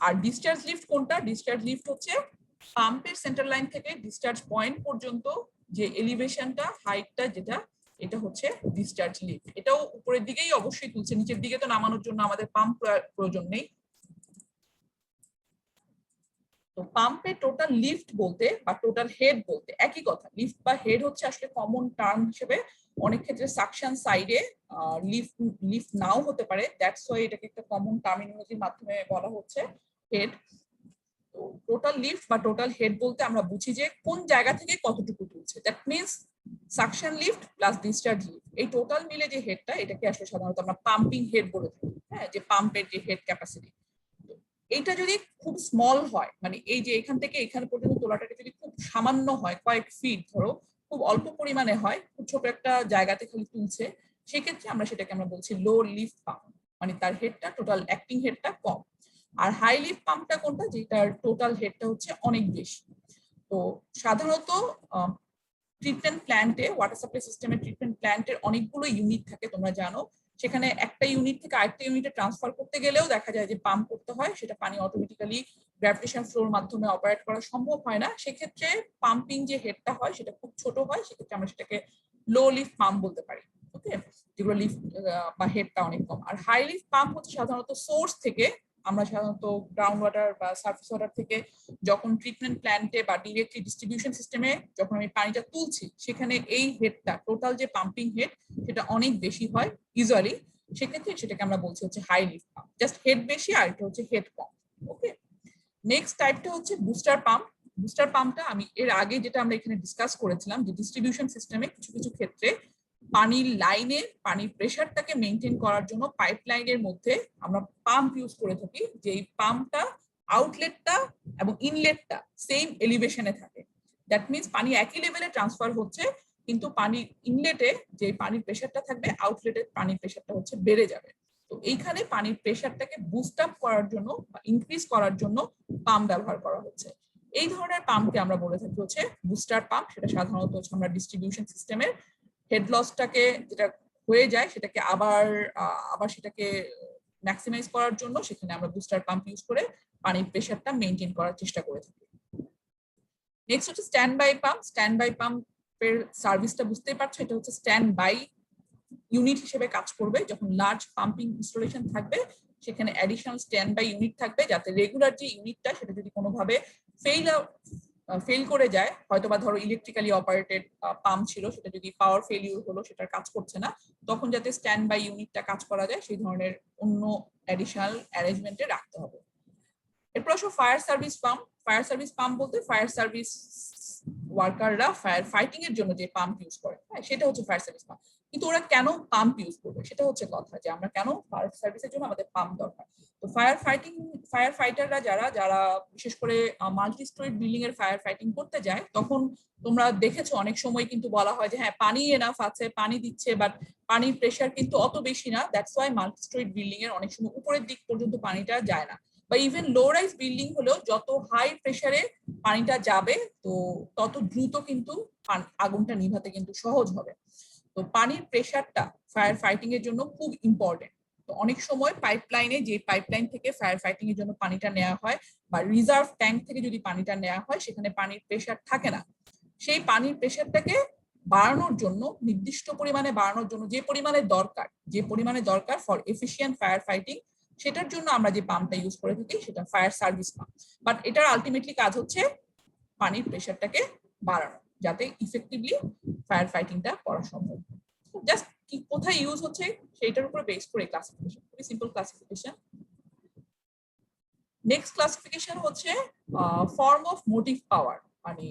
আর ডিসচার্জ লিফট কোনটা? ডিসচার্জ লিফট হচ্ছে পাম্পের সেন্টার লাইন থেকে ডিসচার্জ পয়েন্ট পর্যন্ত যে এলিভেশনটা হাইটটা যেটা, এটা হচ্ছে ডিসচার্জ লিফট। এটাও উপরের দিকেই অবশ্যই তুলছে, নিচের দিকে তো নামানোর জন্য আমাদের পাম্প প্রয়োজন নেই। তো পাম্পে টোটাল লিফট বলতে বা টোটাল হেড বলতে একই কথা। লিফট বা হেড হচ্ছে আসলে কমন টার্ম হিসেবে, অনেক ক্ষেত্রে সাকশন সাইডে লিফট নাও হতে পারে, দ্যাটস ওয়াই এটাকে একটা কমন টার্মিনোলজির মাধ্যমে বলা হচ্ছে হেড। তো টোটাল লিফট বা টোটাল হেড বলতে আমরা বুঝি যে কোন জায়গা থেকে কতটুকু তুলছে, that means suction lift plus discharge lift, এই টোটাল মিলে যে হেডটা এটাকে আসলে সাধারণত আমরা পাম্পিং হেড বলে থাকি। হ্যাঁ, যে পাম্পের যে হেড ক্যাপাসিটি, এইটা যদি খুব স্মল হয়, মানে এই যে এখান থেকে এখানে পর্যন্ত তোলাটাকে যদি খুব সামান্য হয়, কয়েক ফিট ধরো, খুব অল্প পরিমাণে হয়, খুব ছোট একটা জায়গাতে খালি তুলছে, সেক্ষেত্রে সেটাকে আমরা বলছি লো লিফট পাম্প, মানে তার হেডটা টোটাল অ্যাক্টিং হেডটা কম। আর হাই লিফট পাম্পটা কোনটা? যেটার টোটাল হেডটা হচ্ছে অনেক বেশি। তো সাধারণত ট্রিটমেন্ট প্ল্যান্টে, ওয়াটার সাপ্লাই সিস্টেমের ট্রিটমেন্ট প্ল্যান্টের অনেকগুলো ইউনিট থাকে, তোমরা জানো। সেখানে একটা ইউনিট থেকে আরেকটা ইউনিটে ট্রান্সফার করতে গেলেও দেখা যায় যে পাম্প করতে হয়, সেটা পানি অটোমেটিক্যালি গ্র্যাভিটেশন ফ্লোর মাধ্যমে অপারেট করা সম্ভব হয় না। সেক্ষেত্রে পাম্পিং যে হেডটা হয় সেটা খুব ছোট হয়, সেক্ষেত্রে আমরা সেটাকে লো লিফট পাম্প বলতে পারি। ওকে, যেগুলো লিফট বা হেডটা অনেক কম। আর হাই লিফট পাম্প হচ্ছে সাধারণত সোর্স থেকে, আমরা সাধারণত গ্রাউন্ড ওয়াটার বা সারফেস ওয়াটার থেকে যখন ট্রিটমেন্ট প্ল্যান্টে বা ডিরেক্টলি ডিস্ট্রিবিউশন সিস্টেমে যখন আমি পানিটা তুলছি, সেখানে এই হেডটা টোটাল যে পাম্পিং হেড সেটা অনেক বেশি হয় ইউজুয়ালি, সেক্ষেত্রে সেটাকে আমরা বলছি হচ্ছে high lift pump. Just head বেশি আর এটা হচ্ছে হেড কম। ওকে, নেক্সট টাইপটা হচ্ছে বুস্টার পাম্প। বুস্টার পাম্পটা আমি এর আগে যেটা আমরা এখানে ডিসকাস করেছিলাম যে ডিস্ট্রিবিউশন সিস্টেমে কিছু কিছু ক্ষেত্রে পানির লাইনে পানির প্রেসারটাকে মেনটেন করার জন্য পাইপ লাইনের মধ্যে আমরা পাম্প ইউজ করে থাকি, যে এই পাম্পটা আউটলেটটা এবং ইনলেটটা সেম এলিভেশনে থাকে। দ্যাট মিনস পানি একই লেভেলে ট্রান্সফার হচ্ছে, কিন্তু পানির ইনলেটে যে পানির প্রেসারটা থাকবে আউটলেটের পানির প্রেসারটা হচ্ছে বেড়ে যাবে। তো এইখানে পানির প্রেসারটাকে বুস্ট আপ করার জন্য বা ইনক্রিজ করার জন্য পাম্প ব্যবহার করা হচ্ছে। এই ধরনের পাম্পকে আমরা বলে থাকি হচ্ছে বুস্টার পাম্প। সেটা সাধারণত হচ্ছে আমরা ডিস্ট্রিবিউশন সিস্টেমের হেড লসটাকে যেটা হয়ে যায় সেটাকে আবার সেটাকে ম্যাক্সিমাইজ করার জন্য সেখানে আমরা বুস্টার পাম্প ইউজ করে পানির প্রেসারটা মেনটেন করার চেষ্টা করে থাকি। নেক্সট হচ্ছে standby pump. Standby পাম্পের সার্ভিসটা বুঝতেই পারছো, এটা হচ্ছে স্ট্যান্ড বাই ইউনিট হিসেবে কাজ করবে। যখন লার্জ পাম্পিং ইনস্টলেশন থাকবে সেখানে অ্যাডিশনাল স্ট্যান্ড বাই ইউনিট থাকবে, যাতে রেগুলার যে ইউনিটটা সেটা যদি কোনোভাবে ফেল করে যায়, হয়তোবা ধরো ইলেকট্রিক্যালি অপারেটেড পাম্প ছিল, সেটা যদি পাওয়ার ফেলিউর হলো, সেটার কাজ করছে না, তখন যাতে স্ট্যান্ড বাই ইউনিটটা কাজ করা যায় সেই ধরনের অন্য অ্যাডিশনাল অ্যারেঞ্জমেন্টে রাখতে হবে। এরপর আসো fire service pump. Fire service pump বলতে ফায়ার সার্ভিস ওয়ার্কাররা ফায়ার ফাইটিং এর জন্য যে পাম্প ইউজ করে, হ্যাঁ, সেটা হচ্ছে ফায়ার সার্ভিস পাম্প। কিন্তু ওরা কেন পাম্প ইউজ করবে সেটা হচ্ছে কথা, যে আমরা কেন ফায়ার সার্ভিসের জন্য আমাদের পাম্প দরকার। তো ফায়ার ফাইটাররা যারা বিশেষ করে মাল্টি স্টোরিড বিল্ডিং এর ফায়ার ফাইটিং করতে যায়, তখন তোমরা দেখেছো অনেক সময় কিন্তু বলা হয় যে হ্যাঁ পানি এনাফ আছে, পানি দিচ্ছে, বাট পানির প্রেসার কিন্তু অত বেশি না, that's why multi storied building এর অনেক সময় উপরের দিক পর্যন্ত পানিটা যায় না। বা ইভেন লো রাইজ বিল্ডিং হলেও যত হাই প্রেসারে পানিটা যাবে তো তত দ্রুত কিন্তু আগুনটা নিভাতে কিন্তু সহজ হবে। তো পানির প্রেসারটা ফায়ার ফাইটিং এর জন্য খুব ইম্পর্টেন্ট। তো অনেক সময় পাইপলাইনে, যে পাইপলাইন থেকে ফায়ার ফাইটিং এর জন্য পানিটা নেওয়া হয় বা রিজার্ভ ট্যাঙ্ক থেকে যদি পানিটা নেওয়া হয়, সেখানে পানির প্রেসার থাকে না। সেই পানির প্রেসারটাকে বাড়ানোর জন্য, নির্দিষ্ট পরিমাণে বাড়ানোর জন্য যে পরিমাণে দরকার ফর এফিশিয়েন্ট ফায়ার ফাইটিং, সেটার জন্য আমরা যে পাম্পটা ইউজ করে থাকি সেটা ফায়ার সার্ভিস পাম্প। বাট এটার আলটিমেটলি কাজ হচ্ছে পানির প্রেশারটাকে বাড়ানো, যাতে ইফেক্টিভলি ফায়ার ফাইটিংটা করা সম্ভব। জাস্ট কি কোথায় ইউজ হচ্ছে সেইটার উপর বেস করে ক্লাসিফিকেশন, খুবই সিম্পল ক্লাসিফিকেশন। নেক্সট ক্লাসিফিকেশন হচ্ছে ফর্ম অফ মোটিভ পাওয়ার, মানে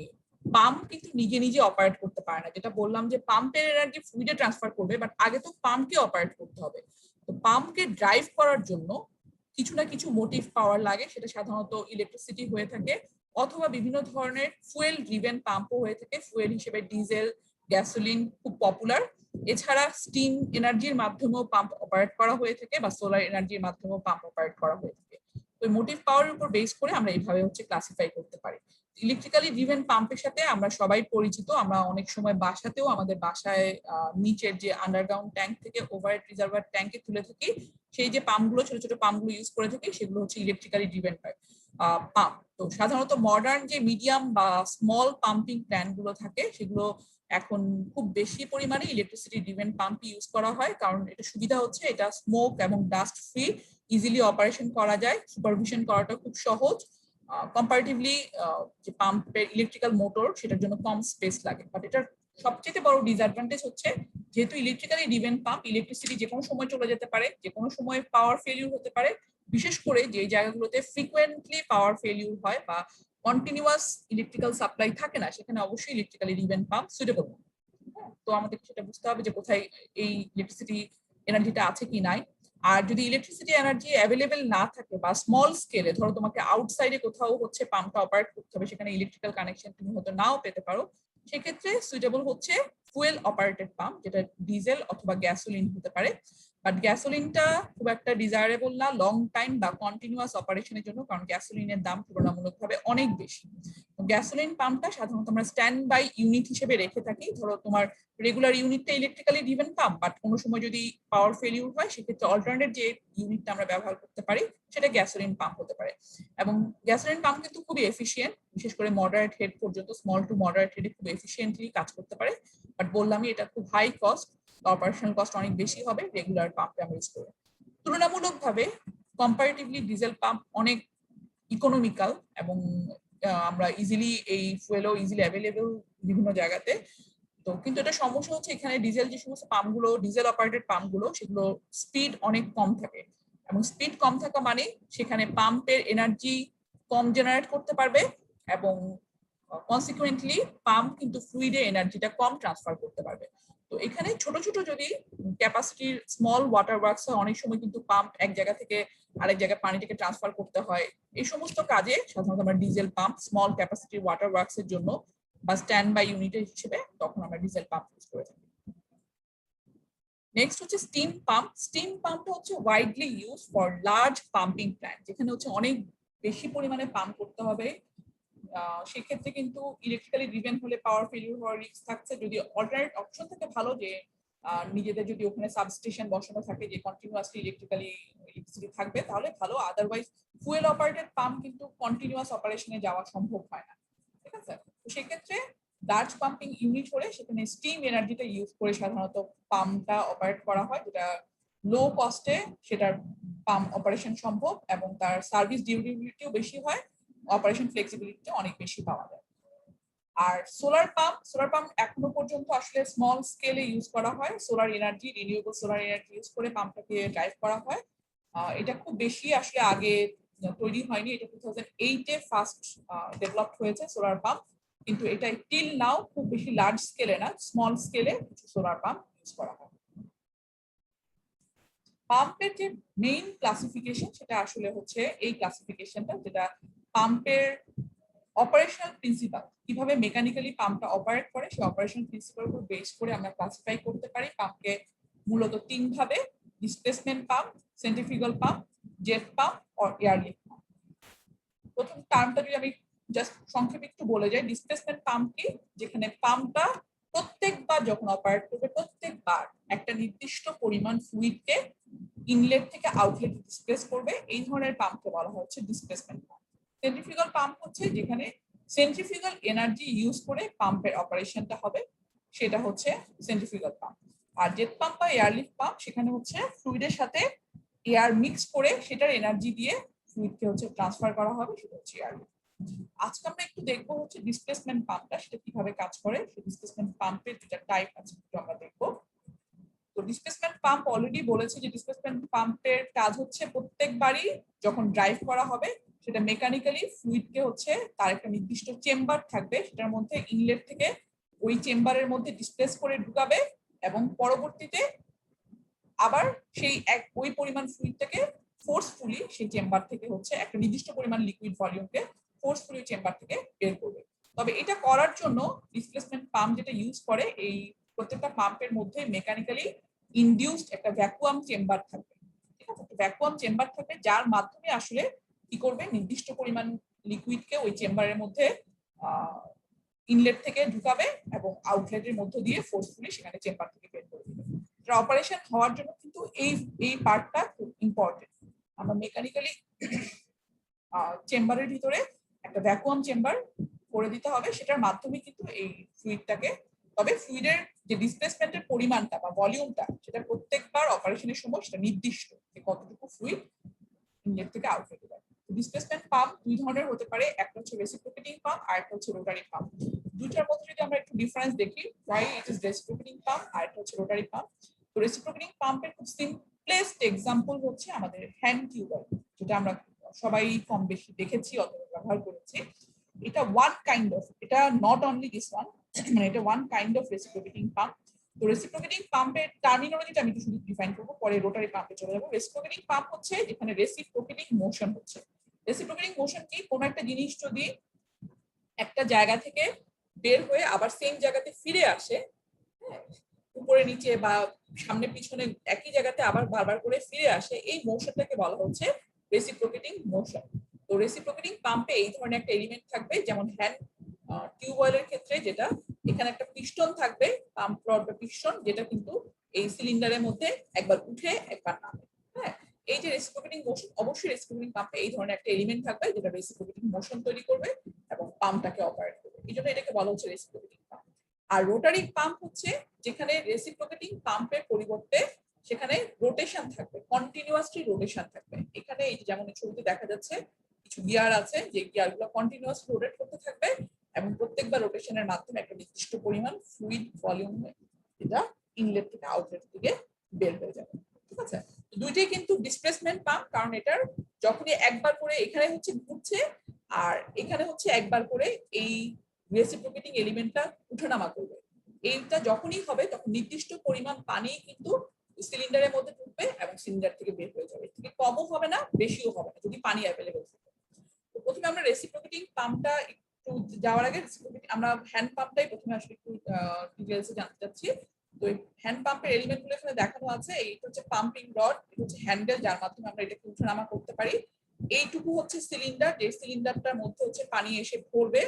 পাম্প কিন্তু নিজে নিজে অপারেট করতে পারে না, যেটা বললাম যে পাম্পের এনার্জি ফ্লুইডে ট্রান্সফার করবে, বাট আগে তো পাম্পকে অপারেট করতে হবে। তো পাম্পকে ড্রাইভ করার জন্য কিছু না কিছু মোটিভ পাওয়ার লাগে, সেটা সাধারণত ইলেকট্রিসিটি হয়ে থাকে, অথবা বিভিন্ন ধরনের ফুয়েল ড্রিভেন পাম্পও হয়ে থাকে। ফুয়েল হিসেবে ডিজেল, গ্যাসোলিন খুব পপুলার। এছাড়া স্টিম এনার্জির মাধ্যমেও পাম্প অপারেট করা হয়ে থাকে, বা সোলার এনার্জির মাধ্যমেও পাম্প অপারেট করা হয়ে থাকে। তো মোটিভ পাওয়ারের উপর বেস করে আমরা এইভাবে হচ্ছে ক্লাসিফাই করতে পারি। ইলেকট্রিক্যালি ড্রিভেন পাম্পের সাথে আমরা সবাই পরিচিত, আমরা অনেক সময় বাসাতেও আমাদের বাসায় নিচের যে আন্ডারগ্রাউন্ড ট্যাঙ্ক থেকে ওভারহেড রিজার্ভার ট্যাঙ্কে তুলে থাকি, সেই যে পাম্পগুলো, ছোট ছোট পাম্পগুলো ইউজ করে থাকি, সেগুলো হচ্ছে ইলেকট্রিক্যালি ড্রিভেন পাম্প। তো সাধারণত মডার্ন যে মিডিয়াম বা স্মল পাম্পিং প্ল্যান্ট গুলো থাকে, সেগুলো এখন খুব বেশি পরিমাণে ইলেকট্রিসিটি ড্রিভেন পাম্প ইউজ করা হয়, কারণ এটা সুবিধা হচ্ছে এটা স্মোক এবং ডাস্ট ফ্রি, ইজিলি অপারেশন করা যায়, সুপারভিশন করাটা খুব সহজ। কম্পারেটিভলি যে পাম্পের ইলেকট্রিক্যাল মোটর, সেটার জন্য কম স্পেস লাগে। বাট এটার সবচেয়ে বড় ডিসঅ্যাডভান্টেজ হচ্ছে, যেহেতু ইলেকট্রিক্যালি ড্রিভেন পাম্প, ইলেকট্রিসিটি যে কোনো সময় চলে যেতে পারে, যে কোনো সময় পাওয়ার ফেলিউর হতে পারে, বিশেষ করে যে জায়গাগুলোতে ফ্রিকোয়েন্টলি পাওয়ার ফেলিউর হয় বা কন্টিনিউয়াস ইলেকট্রিক্যাল সাপ্লাই থাকে না, সেখানে অবশ্যই ইলেকট্রিক্যালি ড্রিভেন পাম্প সুটেবল। তো আমাদের সেটা বুঝতে হবে যে কোথায় এই ইলেকট্রিসিটি এনার্জিটা আছে কি নাই। আর যদি ইলেকট্রিসিটি এনার্জি অ্যাভেলেবেল না থাকে বা স্মল স্কেলে, ধরো তোমাকে আউটসাইডে কোথাও হচ্ছে পাম্পটা অপারেট করতে হবে, সেখানে ইলেকট্রিক্যাল কানেকশন তুমি হয়তো নাও পেতে পারো, সেক্ষেত্রে সুইটেবল হচ্ছে ফুয়েল অপারেটেড পাম্প, যেটা ডিজেল অথবা গ্যাসোলিন হতে পারে। বাট গ্যাসোলিনটা খুব একটা ডিজায়ারেবল না লং টাইম বা কন্টিনিউয়াস অপারেশনের জন্য, কারণ গ্যাসোলিনের দাম তুলনামূলকভাবে অনেক বেশি। গ্যাসোলিন পাম্পটা সাধারণত আমরা স্ট্যান্ড বাই ইউনিট হিসেবে রেখে থাকি। ধরো তোমার রেগুলার ইউনিটটা ইলেকট্রিক্যালি ড্রিভেন পাম্প, বাট কোনো সময় যদি পাওয়ার ফেলিউর হয়, সেক্ষেত্রে অল্টারনেট যে ইউনিটটা আমরা ব্যবহার করতে পারি, সেটা গ্যাসোলিন পাম্প হতে পারে। এবং গ্যাসোলিন পাম্প কিন্তু খুবই এফিসিয়েন্ট, বিশেষ করে মডারেট হেড পর্যন্ত, স্মল টু মডারেট হেডে খুব এফিসিয়েন্টলি কাজ করতে পারে। বাট বললামই এটা খুব হাই কস্ট, অপারেশনাল কস্ট অনেক বেশি হবে রেগুলার পাম্পে আমরা ইউজ করে। তুলনামূলকভাবে কম্পারেটিভলি ডিজেল পাম্প অনেক ইকোনমিক্যাল, এবং আমরা ইজিলি এই ফুয়েলও ইজিলি অ্যাভেলেবল বিভিন্ন জায়গাতে। তো কিন্তু এটা সমস্যা হচ্ছে, এখানে ডিজেল যে সমস্ত পাম্পগুলো, ডিজেল অপারেটেড পাম্পগুলো, সেগুলো স্পিড অনেক কম থাকে, এবং স্পিড কম থাকা মানে সেখানে পাম্পের এনার্জি কম জেনারেট করতে পারবে, এবং কনসিকুয়েন্টলি পাম্প কিন্তু ফ্লুইডে এনার্জিটা কম ট্রান্সফার করতে পারবে। তো এখানে ছোট ছোট যদি ক্যাপাসিটির স্মল ওয়াটার ওয়ার্কস হয়, অনেক সময় কিন্তু পাম্প এক জায়গা থেকে আরেক জায়গায় পানিটাকে ট্রান্সফার করতে হয়, এই সমস্ত কাজে সাধারণত আমরা ডিজেল পাম্প স্মল ক্যাপাসিটির ওয়াটার ওয়ার্কস এর জন্য বা স্ট্যান্ড বাই ইউনিটের হিসেবে তখন আমরা ডিজেল পাম্প ইউজ করে থাকি। নেক্সট হচ্ছে স্টিম পাম্প। স্টিম পাম্পটা হচ্ছে widely use for large pumping plant, যেখানে হচ্ছে অনেক বেশি পরিমাণে পাম্প করতে হবে। সেক্ষেত্রে কিন্তু ইলেকট্রিক্যালি ড্রিভেন হলে পাওয়ার ফেলিউর হওয়ার রিস্ক থাকছে। যদি অল্টারনেট অপশন থাকে ভালো, যে নিজেদের যদি ওখানে সাবস্টেশন বসানো থাকে যে কন্টিনিউয়াসলি ইলেকট্রিসিটি থাকবে, তাহলে ভালো। আদারওয়াইজ ফুয়েল অপারেটেড পাম্প কিন্তু কন্টিনিউয়াস অপারেশনে যাওয়া সম্ভব হয় না, ঠিক আছে? তো সেক্ষেত্রে লার্জ পাম্পিং ইউনিট হলে সেখানে স্টিম এনার্জিটা ইউজ করে সাধারণত পাম্পটা অপারেট করা হয়, যেটা লো কস্টে সেটার পাম্প অপারেশন সম্ভব, এবং তার সার্ভিস ডিউরেবিলিটিও বেশি হয়, অপারেশন ফ্লেক্সিবিলিটি অনেক বেশি পাওয়া যায়। আর সোলার পাম্প এখনো পর্যন্ত আসলে স্মল স্কেলে ইউজ করা হয়, solar energy, renewable solar energy use করে পাম্পটাকে ড্রাইভ করা হয়। এটা খুব বেশি আসলে আগে তৈরি হয়নি, এটা 2008-এ ফার্স্ট ডেভেলপ হয়েছে সোলার পাম্প, কিন্তু এটা টিল নাও খুব বেশি লার্জ স্কেলে না, স্মল স্কেলে কিছু সোলার পাম্প ইউজ করা হয়। পাম্পের যে মেইন ক্লাসিফিকেশন, সেটা আসলে হচ্ছে এই ক্লাসিফিকেশনটা, যেটা পাম্পের অপারেশনাল প্রিন্সিপাল, কিভাবে মেকানিক্যালি পাম্পটা অপারেট করে, সেই অপারেশনাল প্রিন্সিপাল উপর বেস করে আমরা ক্লাসিফাই করতে পারি পাম্পকে মূলত তিন ভাবে: displacement pump, centrifugal pump, jet pump আর এয়ারলিফট পাম্প। প্রথম টার্মটা যদি আমি জাস্ট সংক্ষেপে একটু বলে যাই, ডিসপ্লেসমেন্ট পাম্প কি? যেখানে পাম্পটা প্রত্যেকবার যখন অপারেট করবে, প্রত্যেকবার একটা নির্দিষ্ট পরিমাণ ফ্লুইডকে ইনলেট থেকে আউটলেট ডিসপ্লেস করবে, এই ধরনের পাম্পকে বলা হচ্ছে ডিসপ্লেসমেন্ট পাম্প। সেন্ট্রিফিউগাল পাম্প হচ্ছে যেখানে সেন্ট্রিফিউগাল এনার্জি ইউজ করে পাম্পের অপারেশনটা হবে, সেটা হচ্ছে সেন্ট্রিফিউগাল পাম্প। আর জেট পাম্প বা এয়ারলিফট পাম্প, সেখানে হচ্ছে ফ্লুইডের সাথে এয়ার মিক্স করে সেটার এনার্জি দিয়ে ফ্লুইডকে হচ্ছে ট্রান্সফার করা হবে, সেটা হচ্ছে এয়ার লিফট। আজকে আমরা একটু দেখবো হচ্ছে ডিসপ্লেসমেন্ট পাম্পটা, সেটা কিভাবে কাজ করে। সেই ডিসপ্লেসমেন্ট পাম্পের দুটা টাইপ আছে, একটু আমরা দেখবো। তো ডিসপ্লেসমেন্ট পাম্প অলরেডি বলেছি যে ডিসপ্লেসমেন্ট পাম্পের কাজ হচ্ছে প্রত্যেকবারই যখন ড্রাইভ করা হবে সেটা মেকানিক্যালি ফ্লুইডকে হচ্ছে তার একটা নির্দিষ্ট চেম্বার থাকবে, সেটার মধ্যে ইনলেট থেকে ওই চেম্বারের মধ্যে ডিসপ্লেস করে ঢুকাবে এবং পরবর্তীতে আবার সেই ওই পরিমাণ ফ্লুইডটাকে ফোর্সফুলি সেই চেম্বার থেকে হচ্ছে একটা নির্দিষ্ট পরিমাণ লিকুইড ভলিউমকে ফোর্সফুলি চেম্বার থেকে বের করবে। তবে এটা করার জন্য ডিসপ্লেসমেন্ট পাম্প যেটা ইউজ করে, এই প্রত্যেকটা পাম্পের মধ্যে মেকানিক্যালি ইনডিউসড একটা ভ্যাকুয়াম চেম্বার থাকবে। ঠিক আছে, ভ্যাকুয়াম চেম্বার থাকবে যার মাধ্যমে আসলে কি করবে, নির্দিষ্ট পরিমাণ লিকুইডকে ওই চেম্বারের মধ্যে ইনলেট থেকে ঢুকাবে এবং আউটলেটের মধ্য দিয়ে ফোর্সফুলি সেখানে চেম্বার থেকে বের করে দিবে। এটা অপারেশন হওয়ার জন্য কিন্তু এই পার্টটা খুব ইম্পর্টেন্ট। আমরা মেকানিক্যালি চেম্বারের ভিতরে একটা ভ্যাকুয়াম চেম্বার করে দিতে হবে, সেটার মাধ্যমে কিন্তু এই ফ্লুইডটাকে, তবে ফ্লুইডের যে ডিসপ্লেসমেন্টের পরিমাণটা বা ভলিউমটা সেটা প্রত্যেকবার অপারেশনের সময় সেটা নির্দিষ্ট যে কতটুকু ফ্লুইড ইনলেট থেকে আউটলেটে যাবে। ডিসপ্লেসমেন্ট পাম্প দুই ধরনের হতে পারে, একটা হচ্ছে রেসিপ্রোকেটিং পাম্প আর একটা হচ্ছে রোটারি পাম্প। দুইটার মধ্যে যদি আমরা একটু ডিফারেন্স দেখি, why it is reciprocating pump আর একটা হচ্ছে রোটারি পাম্প। তো রেসিপ্রোকেটিং পাম্পের খুব সিম্পলেস্ট এক্সাম্পল হচ্ছে আমাদের হ্যান্ড টিউবওয়েল, যেটা আমরা সবাই কম বেশি দেখেছি অথবা ব্যবহার করেছি। এটা ওয়ান কাইন্ড অফ, এটা নট অনলি দিস ওয়ান, মানে এটা one kind of reciprocating pump. তো রেসিপ্রোকেটিং পাম্পের টার্মিনোলজিটা আমি একটু শুধু ডিফাইন করবো, পরে রোটারি পাম্পে চলে যাবো। রেসিপ্রোকেটিং পাম্প হচ্ছে যেখানে রেসিপ্রোকেটিং মোশন হচ্ছে। রেসিপ্রোকেটিং মোশন কি, কোনো একটা জিনিস যদি একটা জায়গা থেকে বের হয়ে আবার সেম জায়গাতে ফিরে আসে, উপরে নিচে বা সামনে পিছনে একই জায়গাতে আবার বারবার করে ফিরে আসে, এই মোশনটাকে বলা হচ্ছে রেসিপ্রোকেটিং মোশন। তো রেসিপ্রোকেটিং পাম্পে এই ধরনের একটা এলিমেন্ট থাকবে, যেমন হ্যান্ড টিউবওয়েলের ক্ষেত্রে যেটা এখানে একটা পিস্টন থাকবে, পাম্প রড বা পিস্টন, যেটা কিন্তু এই সিলিন্ডারের মধ্যে একবার উঠে একবার নামে। হ্যাঁ, এই যে রেসিপ্রোকেটিং মোশন, অবশ্যই রেসিপ্রোকেটিং পাম্পে এই ধরনের একটা এলিমেন্ট থাকবে যেটা রেসিপ্রোকেটিং মোশন তৈরি করবে এবং পাম্পটাকে অপারেট করবে, এই জন্য এটাকে বলা হচ্ছে রেসিপ্রোকেটিং পাম্প। আর রোটারি পাম্প হচ্ছে যেখানে রেসিপ্রোকেটিং পাম্পের পরিবর্তে সেখানে রোটেশন থাকবে, কন্টিনিউয়াসলি রোটেশন থাকবে। এখানে এই যেমন ছবিতে দেখা যাচ্ছে কিছু গিয়ার আছে, যে গিয়ারগুলো কন্টিনিউয়াসলি রোটেট করতে থাকবে এবং প্রত্যেকবার রোটেশনের মাধ্যমে একটা নির্দিষ্ট পরিমাণ ফ্লুইড ভলিউম এটা ইনলেট থেকে আউটলেট থেকে বের হয়ে যাবে। ঠিক আছে, দুইটাই কিন্তু ডিসপ্লেসমেন্ট পাম্প, কারণ এটার যখনই একবার করে এখানে হচ্ছে ঘুরছে আর এখানে হচ্ছে একবার করে এই রেসিপ্রোকেটিং এলিমেন্টটা উঠানামা করবে। এইটা যখনই হবে তখন নির্দিষ্ট পরিমাণ পানি কিন্তু সিলিন্ডারের মধ্যে ঢুকবে এবং সিলিন্ডার থেকে বের হয়ে যাবে, থেকে কমও হবে না বেশিও হবে না যদি পানি অ্যাভেলেবল থাকে। তো প্রথমে আমরা রেসিপ্রোকেটিং পাম্পটা একটু যাওয়ার আগে আমরা হ্যান্ড পাম্পটাই প্রথমে আসলে একটু ডিটেইলসে জানতে চাচ্ছি। তো হ্যান্ড পাম্পের এলিমেন্ট গুলো এখানে দেখানো আছে। এইটা হচ্ছে পাম্পিং রড, এটা হচ্ছে হ্যান্ডেল যার মাধ্যমে আমরা এটাকে উঠানামা করতে পারি। এইটুকু হচ্ছে সিলিন্ডার, যে সিলিন্ডারটার মধ্যে হচ্ছে পানি এসে ভরবে,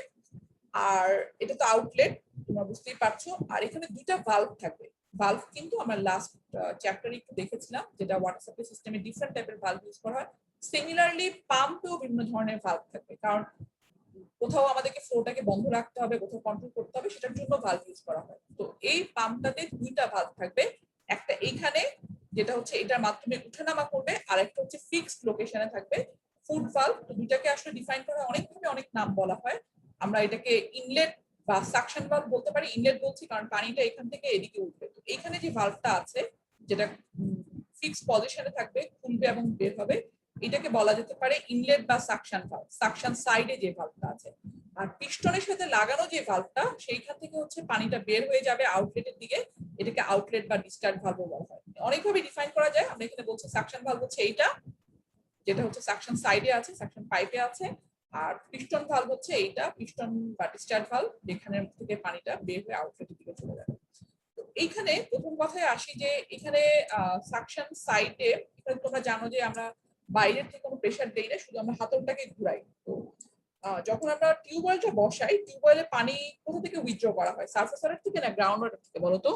আর এটা তো আউটলেট, তোমরা বুঝতেই পারছো। আর এখানে দুইটা ভালভ থাকবে। ভালভ কিন্তু আমরা লাস্ট চ্যাপ্টারে একটু দেখেছিলাম, যেটা ওয়াটার সাপ্লাই সিস্টেমে ডিফারেন্ট টাইপের ভালভ ইউজ করা হয়। সিমিলারলি পাম্পেও বিভিন্ন ধরনের ভালভ থাকবে, কারণ কোথাও আমাদেরকে ফ্লোটাকে বন্ধ রাখতে হবে, কোথাও কন্ট্রোল করতে হবে, সেটার জন্য ভালভ ইউজ করা হয়। তো এই পাম্পটাতে দুইটা ভালভ থাকবে, একটা এইখানে যেটা হচ্ছে এটার মাধ্যমে উঠানামা করবে, আর একটা হচ্ছে ফিক্সড লোকেশনে থাকবে ফুড ভালভ। তো দুইটাকে আসলে ডিফাইন করা অনেকভাবে অনেক নাম বলা হয়। আমরা এটাকে ইনলেট বা সাকশন ভালভ বলতে পারি। ইনলেট বলছি কারণ পানিটা এখান থেকে এদিকে উঠবে। তো এইখানে যে ভালভটা আছে যেটা ফিক্সড পজিশনে থাকবে, খুলবে এবং বের হবে, এটাকে বলা যেতে পারে ইনলেট বা সাকশন ভালভ, সাকশন সাইডে যে ভালভটা আছে। আর পিস্টনের সাথে লাগানো যে ভালভটা, সেইখান থেকে হচ্ছে পানিটা বের হয়ে যাবে আউটলেটের দিকে, এটাকে আউটলেট বা ডিসচার্জ ভালভ বলা হয়। অনেকভাবে ডিফাইন করা যায়। আমরা এখানে বলছি সাকশন ভালভ হচ্ছে এইটা, যেটা হচ্ছে সাকশন সাইডে আছে, সাকশন পাইপে আছে। আর পিস্টন ভালভ হচ্ছে এইটা, পিস্টন বা ডিসচার্জ ভালভ, যেখানে থেকে পানিটা বের হয়ে আউটলেটের দিকে চলে যাবে। তো এইখানে প্রথম কথায় আসি যে এখানে সাকশন সাইডে, এখানে তোমরা জানো যে আমরা বাইরের থেকে কোনো প্রেসার দেই না, শুধু আমরা হাতলটাকে ঘুরাই। তো যখন আমরা টিউবওয়েলটা বসাই, টিউবওয়েলে পানি কোথা থেকে উইথড্র করা হয়, সারফেস ওয়াটার থেকে না গ্রাউন্ড ওয়াটার থেকে, বলো তো?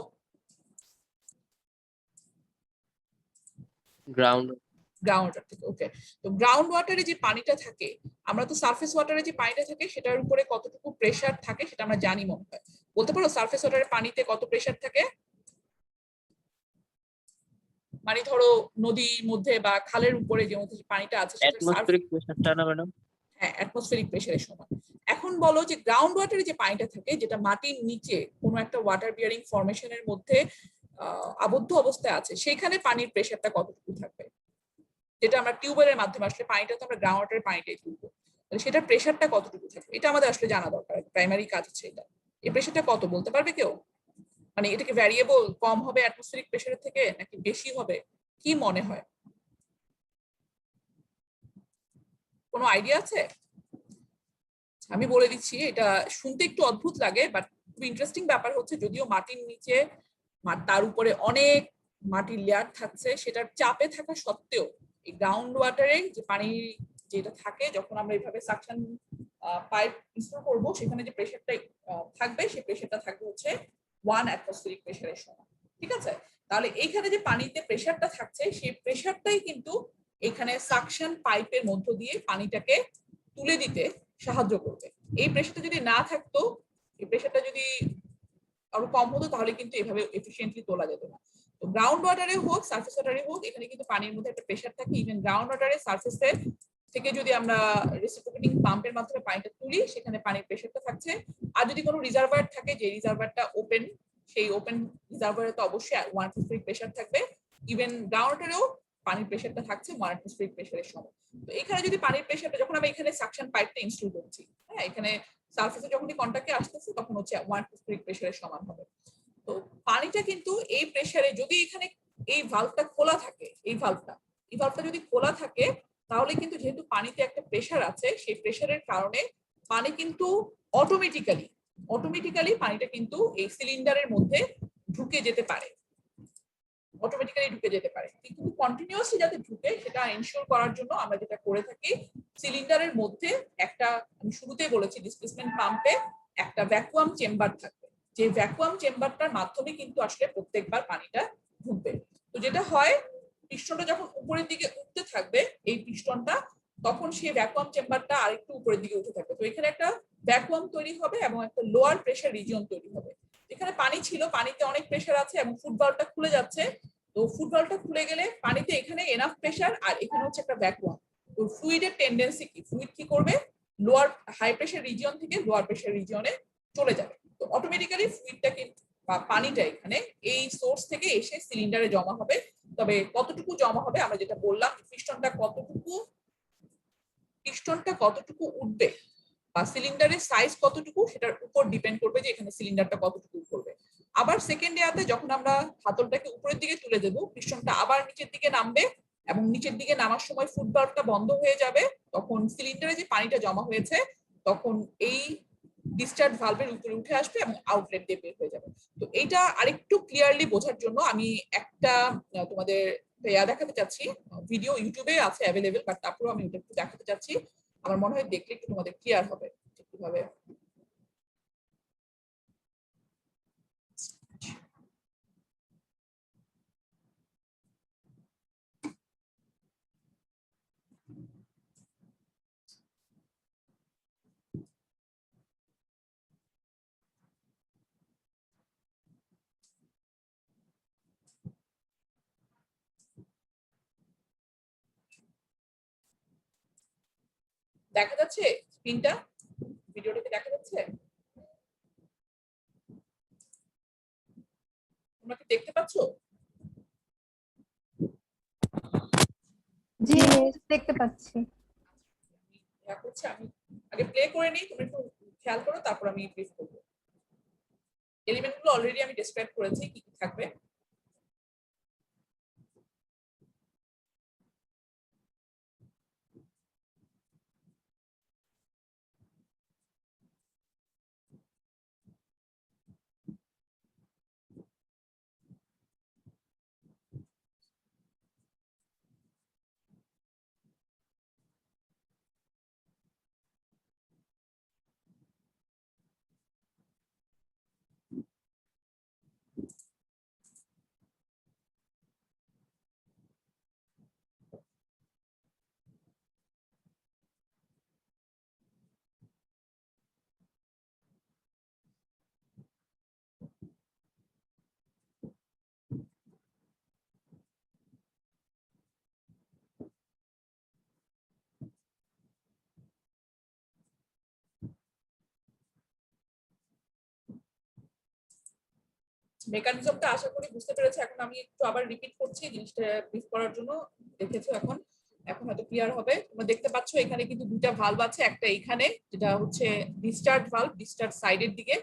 গ্রাউন্ড গ্রাউন্ড ওয়াটার থেকে। ওকে, তো গ্রাউন্ড ওয়াটারে যে পানিটা থাকে, আমরা তো সারফেস ওয়াটারে যে পানিটা থাকে সেটার উপরে কতটুকু প্রেসার থাকে সেটা আমরা জানি মনে হয়। বলতে পারো সারফেস ওয়াটারের পানিতে কত প্রেসার থাকে? মানে ধরো নদীর মধ্যে বা খালের উপরে যে মধ্যে পানিটা আছে সেটা অ্যাটমসফেরিক প্রেসারটা না ম্যাডাম? হ্যাঁ, অ্যাটমসফেরিক প্রেসারের সমান। এখন বলো যে গ্রাউন্ড ওয়াটারে যে পানিটা থাকে, যেটা মাটির নিচে কোনো একটা ওয়াটার বিয়ারিং ফরমেশনের মধ্যে আবদ্ধ অবস্থায় আছে, সেখানে পানির প্রেসারটা কতটুকু থাকবে? যেটা আমরা টিউবওয়েলের মাধ্যমে আসলে পানিটা তো আমরা গ্রাউন্ড ওয়াটারের পানিটাই তুলবো, তাহলে সেটার প্রেসারটা কতটুকু থাকবে এটা আমাদের আসলে জানা দরকার। প্রাইমারি কাজ হচ্ছে এটা। এই প্রেসারটা কত বলতে পারবে কেউ? মানে এটা কি ভ্যারিয়েবল, কম হবে অ্যাটমসফেরিক প্রেসারের থেকে নাকি বেশি হবে, কি মনে হয়? কোনো আইডিয়া আছে? আমি বলে দিচ্ছি, এটা শুনতে একটু অদ্ভুত লাগে বাট খুব ইন্টারেস্টিং ব্যাপার হচ্ছে, যদিও মাটির নিচে তার উপরে অনেক মাটির লেয়ার থাকছে, সেটার চাপে থাকা সত্ত্বেও এই গ্রাউন্ড ওয়াটারে যে পানি যেটা থাকে, যখন আমরা এইভাবে সাকশন পাইপ ইনস্টল করব, সেখানে যে প্রেসারটা থাকবে সেই প্রেসারটা থাকবে হচ্ছে 1 অ্যাটমসফেরিক প্রেসারের সমান। ঠিক আছে, তাহলে এইখানে যে পানিতে প্রেসারটা থাকছে সেই প্রেসারটাই কিন্তু এখানে সাকশন পাইপের মধ্য দিয়ে পানিটাকে তুলে দিতে সাহায্য করবে। এই প্রেসারটা যদি না থাকতো, এই প্রেসারটা যদি আরো কম হতো, তাহলে কিন্তু এভাবে এফিশিয়েন্টলি তোলা যেত না। তো গ্রাউন্ড ওয়াটারে হোক সারফেস ওয়াটারে হোক, এখানে কিন্তু পানির মধ্যে একটা প্রেসার থাকে। ইভেন গ্রাউন্ড ওয়াটারে সারফেসে থেকে যদি আমরা রেসিপ্রোকেটিং পাম্পের মাধ্যমে পানিটা তুলি, সেখানে পানির প্রেসারটা থাকছে। আর যদি কোনো রিজার্ভার থাকে, যে রিজার্ভারটা ওপেন, সেই ওপেন রিজার্ভারে তো অবশ্যই 1 অ্যাটমসফেরিক প্রেসার থাকবে। ইভেন গ্রাউন্ড ওয়াটারেও পানির প্রেসারটা থাকছে 1 অ্যাটমসফেরিক প্রেসারের সমান। তো এখানে যদি পানির প্রেসারটা, যখন আমরা এখানে সাকশন পাইপটা ইনস্টল করছি, হ্যাঁ, এখানে সারফেসে যখনই কন্টাক্টে আসতেছে, তখন হচ্ছে 1 অ্যাটমসফেরিক প্রেসারের সমান হবে। তো পানিটা কিন্তু এই প্রেসারে, যদি এখানে এই ভালভটা খোলা থাকে, এই ভালভটা যদি খোলা থাকে, তাহলে কিন্তু যেহেতু পানিতে একটা প্রেসার আছে, সেই প্রেসারের কারণে পানি কিন্তু অটোমেটিক্যালি পানিটা কিন্তু এই সিলিন্ডারের মধ্যে ঢুকে যেতে পারে, কিন্তু কন্টিনিউয়াসলি যাতে ঢুকে সেটা এনশিওর করার জন্য আমরা যেটা করে থাকি, সিলিন্ডারের মধ্যে একটা, আমি শুরুতেই বলেছি, ডিসপ্লেসমেন্ট পাম্পে একটা ভ্যাকুয়াম চেম্বার থাকবে, যে ভ্যাকুয়াম চেম্বারটার মাধ্যমে কিন্তু আসলে প্রত্যেকবার পানিটা ঢুকবে। তো যেটা হয়, পিস্টনটা যখন উপরের দিকে উঠতে থাকবে, এই পিস্টনটা, তখন সেই ভ্যাকুয়াম চেম্বারটা আরেকটু উপরের দিকে উঠে থাকবে। তো এখানে একটা ভ্যাকুয়াম তৈরি হবে এবং একটা লোয়ার প্রেসার রিজিয়ন তৈরি হবে। এখানে পানি ছিল, পানিতে অনেক প্রেসার আছে এবং ফুটবলটা খুলে যাচ্ছে। তো ফুটবলটা খুলে গেলে পানিতে এখানে এনাফ প্রেসার, আর এখানে হচ্ছে একটা ভ্যাকুয়াম। তো ফ্লুইডের টেন্ডেন্সি কি, ফ্লুইড কি করবে, লোয়ার হাই প্রেসার রিজিয়ন থেকে লোয়ার প্রেসার রিজিয়নে চলে যাবে। তো অটোমেটিক্যালি ফ্লুইডটা কিন্তু বা পানিটা এখানে এই সোর্স থেকে এসে সিলিন্ডারে জমা হবে। তবে কতটুকু জমা হবে, আমরা যেটা বললাম, পিস্টনটা কতটুকু উঠবে বা সিলিন্ডারের সাইজ কতটুকু, সেটার উপর ডিপেন্ড করবে যে এখানে সিলিন্ডারটা কতটুকু করবে। আবার সেকেন্ড ইয়াতে যখন আমরা হাতলটাকে উপরের দিকে তুলে দেবো, পিস্টনটা আবার নিচের দিকে নামবে এবং নিচের দিকে নামার সময় ফুট ভালভটা বন্ধ হয়ে যাবে। তখন সিলিন্ডারে যে পানিটা জমা হয়েছে, তখন এই ডিসচার্জ ভালভের উপরে উঠে আসবে এবং আউটলেট দিয়ে বের হয়ে যাবে। তো এইটা আরেকটু ক্লিয়ারলি বোঝার জন্য আমি একটা তোমাদের দেখাতে চাচ্ছি। ভিডিও ইউটিউবে আছে অ্যাভেলেবেল, বাট তারপরেও আমি এটা একটু দেখাতে চাচ্ছি। আমার মনে হয় দেখলে একটু তোমাদের ক্লিয়ার হবে কিভাবে। দেখা যাচ্ছে স্ক্রিনটা, ভিডিওটাকে দেখা যাচ্ছে? তোমরা কি দেখতে পাচ্ছো? জি, দেখতে পাচ্ছি। আমি আগে প্লে করে নিই, তুমি একটু খেয়াল করো, তারপর আমি ব্রিফ করবো। এলিমেন্টগুলো অলরেডি আমি ডেসক্রাইব করেছি কি কি থাকবে। মেকানিজমটা আশা করি বুঝতে পেরেছো। এখন আমি একটু আবার রিপিট করছি জিনিসটা ব্রিফ করার জন্য। দেখেছো, এখন এখন হয়তো ক্লিয়ার হবে। তোমরা দেখতে পাচ্ছ এখানে কিন্তু দুটা ভালভ আছে, একটা এখানে যেটা হচ্ছে ডিসচার্জ ভালভ, ডিসচার্জ সাইডের দিকে,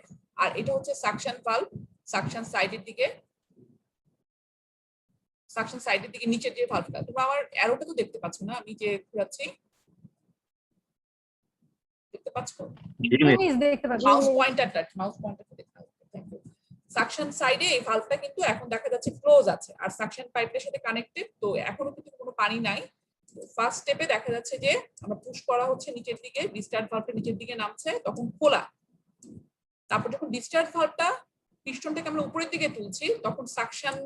আর এটা হচ্ছে সাকশন ভালভ, সাকশন সাইডের দিকে, সাকশন সাইডের দিকে নিচের যে ভালভটা। তোমরা আমার অ্যারোটা তো দেখতে পাচ্ছ না, আমি যে ঘোরাচ্ছি, দেখতে পাচ্ছ? মিস দেখতে পাচ্ছি। মাউস পয়েন্টারটা দেখতে হবে। Thank you. সাকশন সাইডে এই ভালভটা কিন্তু এখন দেখা যাচ্ছে ক্লোজ আছে, আর সাকশন পাইপের সাথে কানেক্টেড, তো এখনো কিন্তু কোনো পানি নাই। ফার্স্ট স্টেপে দেখা যাচ্ছে যে আমরা পুশ করা হচ্ছে নিচের দিকে, ডিসচার্জ ভালভটা নিচের দিকে নামছে, তখন খোলা। তারপর যখন ডিসচার্জ ভালভটা পিস্টনটাকে আমরা উপরের দিকে তুলছি, তখন সাকশন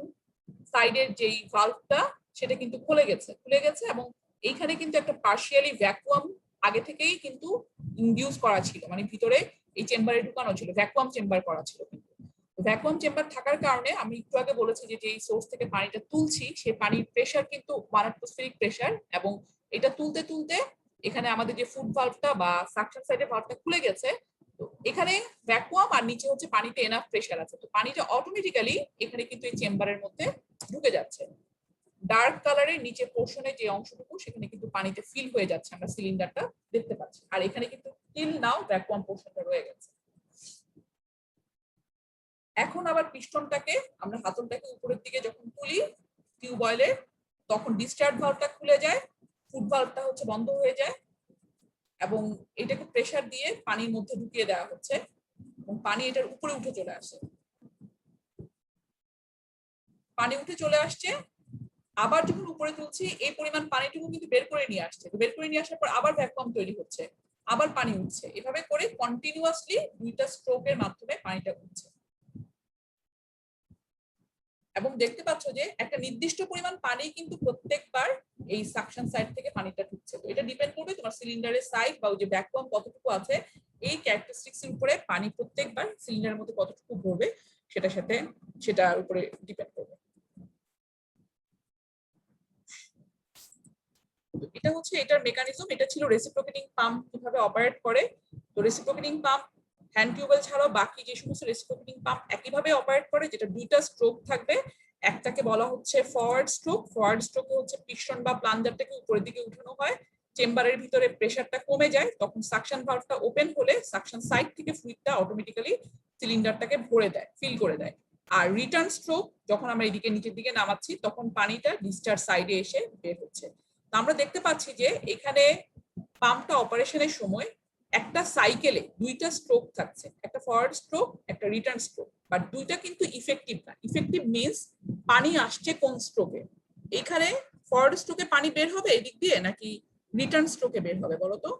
সাইডের যেই ভালভটা সেটা কিন্তু খুলে গেছে এবং এইখানে কিন্তু একটা পার্শিয়ালি ভ্যাকুয়াম আগে থেকেই কিন্তু ইনডিউস করা ছিল, মানে ভিতরে এই চেম্বারে ঢুকানো ছিল, ভ্যাকুয়াম চেম্বার করা ছিল। কিন্তু ভ্যাকুয়াম চেম্বার থাকার কারণে আমি একটু আগে বলেছি যে যেই সোর্স থেকে পানিটা তুলছি সেই পানির প্রেসার কিন্তু 1 অ্যাটমসফেরিক প্রেসার, এবং এটা তুলতে তুলতে এখানে আমাদের যে ফুড ভালভটা বা সাকশন সাইডের ভালভটা খুলে গেছে। তো এখানে ভ্যাকুয়াম আর নিচে হচ্ছে পানিতে এনাফ প্রেসার আছে, তো পানিটা অটোমেটিক্যালি এখানে কিন্তু এই চেম্বারের মধ্যে ঢুকে যাচ্ছে। ডার্ক কালারের নিচে পোর্শনে যে অংশটুকু সেখানে কিন্তু পানিতে ফিল হয়ে যাচ্ছে, আমরা সিলিন্ডারটা দেখতে পাচ্ছি, আর এখানে কিন্তু টিল নাও ভ্যাকুয়াম পোর্শনটা রয়ে গেছে। এখন আবার পিস্টনটাকে আমরা হাতলটাকে উপরের দিকে যখন তুলি টিউব অয়েলের, তখন ডিসচার্জ ভালভটা খুলে যায়, ফুড ভালভটা হচ্ছে বন্ধ হয়ে যায়, এবং এটাকে প্রেসার দিয়ে পানির মধ্যে ঢুকিয়ে দেওয়া হচ্ছে এবং পানি এটার উপরে উঠে চলে আসে। পানি উঠে চলে আসছে, আবার যখন উপরে তুলছি এই পরিমাণ পানিটুকু কিন্তু বের করে নিয়ে আসছে, বের করে নিয়ে আসার পর আবার ভ্যাকুয়াম তৈরি হচ্ছে, আবার পানি উঠছে, এভাবে করে কন্টিনিউয়াসলি দুইটা স্ট্রোকের মাধ্যমে পানিটা উঠছে। এবং দেখতে পাচ্ছ যে একটা নির্দিষ্ট পরিমাণ পানি কিন্তু প্রত্যেকবার এই সাকশন সাইড থেকে পানিটা ঢুকছে। তো এটা ডিপেন্ড করবে তোমার সিলিন্ডারের সাইজ বা ওই যে ভ্যাকুয়াম কতটুকু আছে, এই ক্যারেক্টারিস্টিক্স এর উপরে পানি প্রত্যেকবার সিলিন্ডারের মধ্যে কতটুকু ভরবে সেটার উপরে ডিপেন্ড করবে। এটা হচ্ছে এটার মেকানিজম। এটা ছিল রেসিপ্রোকেটিং পাম্প কিভাবে অপারেট করে। তো রেসিপ্রোকেটিং পাম্প হ্যান্ড টিউবওয়েল ছাড়াও বাকি যে সমস্ত রেসিপ্রোকেটিং পাম্প একইভাবে অপারেট করে, যেটা দুইটা স্ট্রোক থাকবে। একটাকে বলা হচ্ছে ফরওয়ার্ড স্ট্রোক। ফরওয়ার্ড স্ট্রোকে হচ্ছে পিস্টন বা প্লাঞ্জারটাকে উপরের দিকে উঠানো হয়, চেম্বারের ভিতরে প্রেসারটা কমে যায়, তখন সাকশন ভালভটা ওপেন হলে সাকশন সাইড থেকে ফ্লুইডটা অটোমেটিক্যালি সিলিন্ডারটাকে ভরে দেয়, ফিল করে দেয়। আর রিটার্ন স্ট্রোক যখন আমরা এদিকে নিচের দিকে নামাচ্ছি, তখন পানিটা ডিসচার্জ সাইডে এসে বের হচ্ছে। আমরা দেখতে পাচ্ছি যে এখানে পাম্পটা অপারেশনের সময় একটা সাইকেলে দুইটা স্ট্রোক থাকছে, একটা ফরওয়ার্ড স্ট্রোক, একটা রিটার্ন স্ট্রোক, বাট দুইটা কিন্তু ইফেক্টিভ না। ইফেক্টিভ মিন্স পানি আসছে কোন স্ট্রোকে। এখানে ফরওয়ার্ড স্ট্রোকে পানি বের হবে এদিক দিয়ে নাকি রিটার্ন স্ট্রোকে বের হবে বলো তো?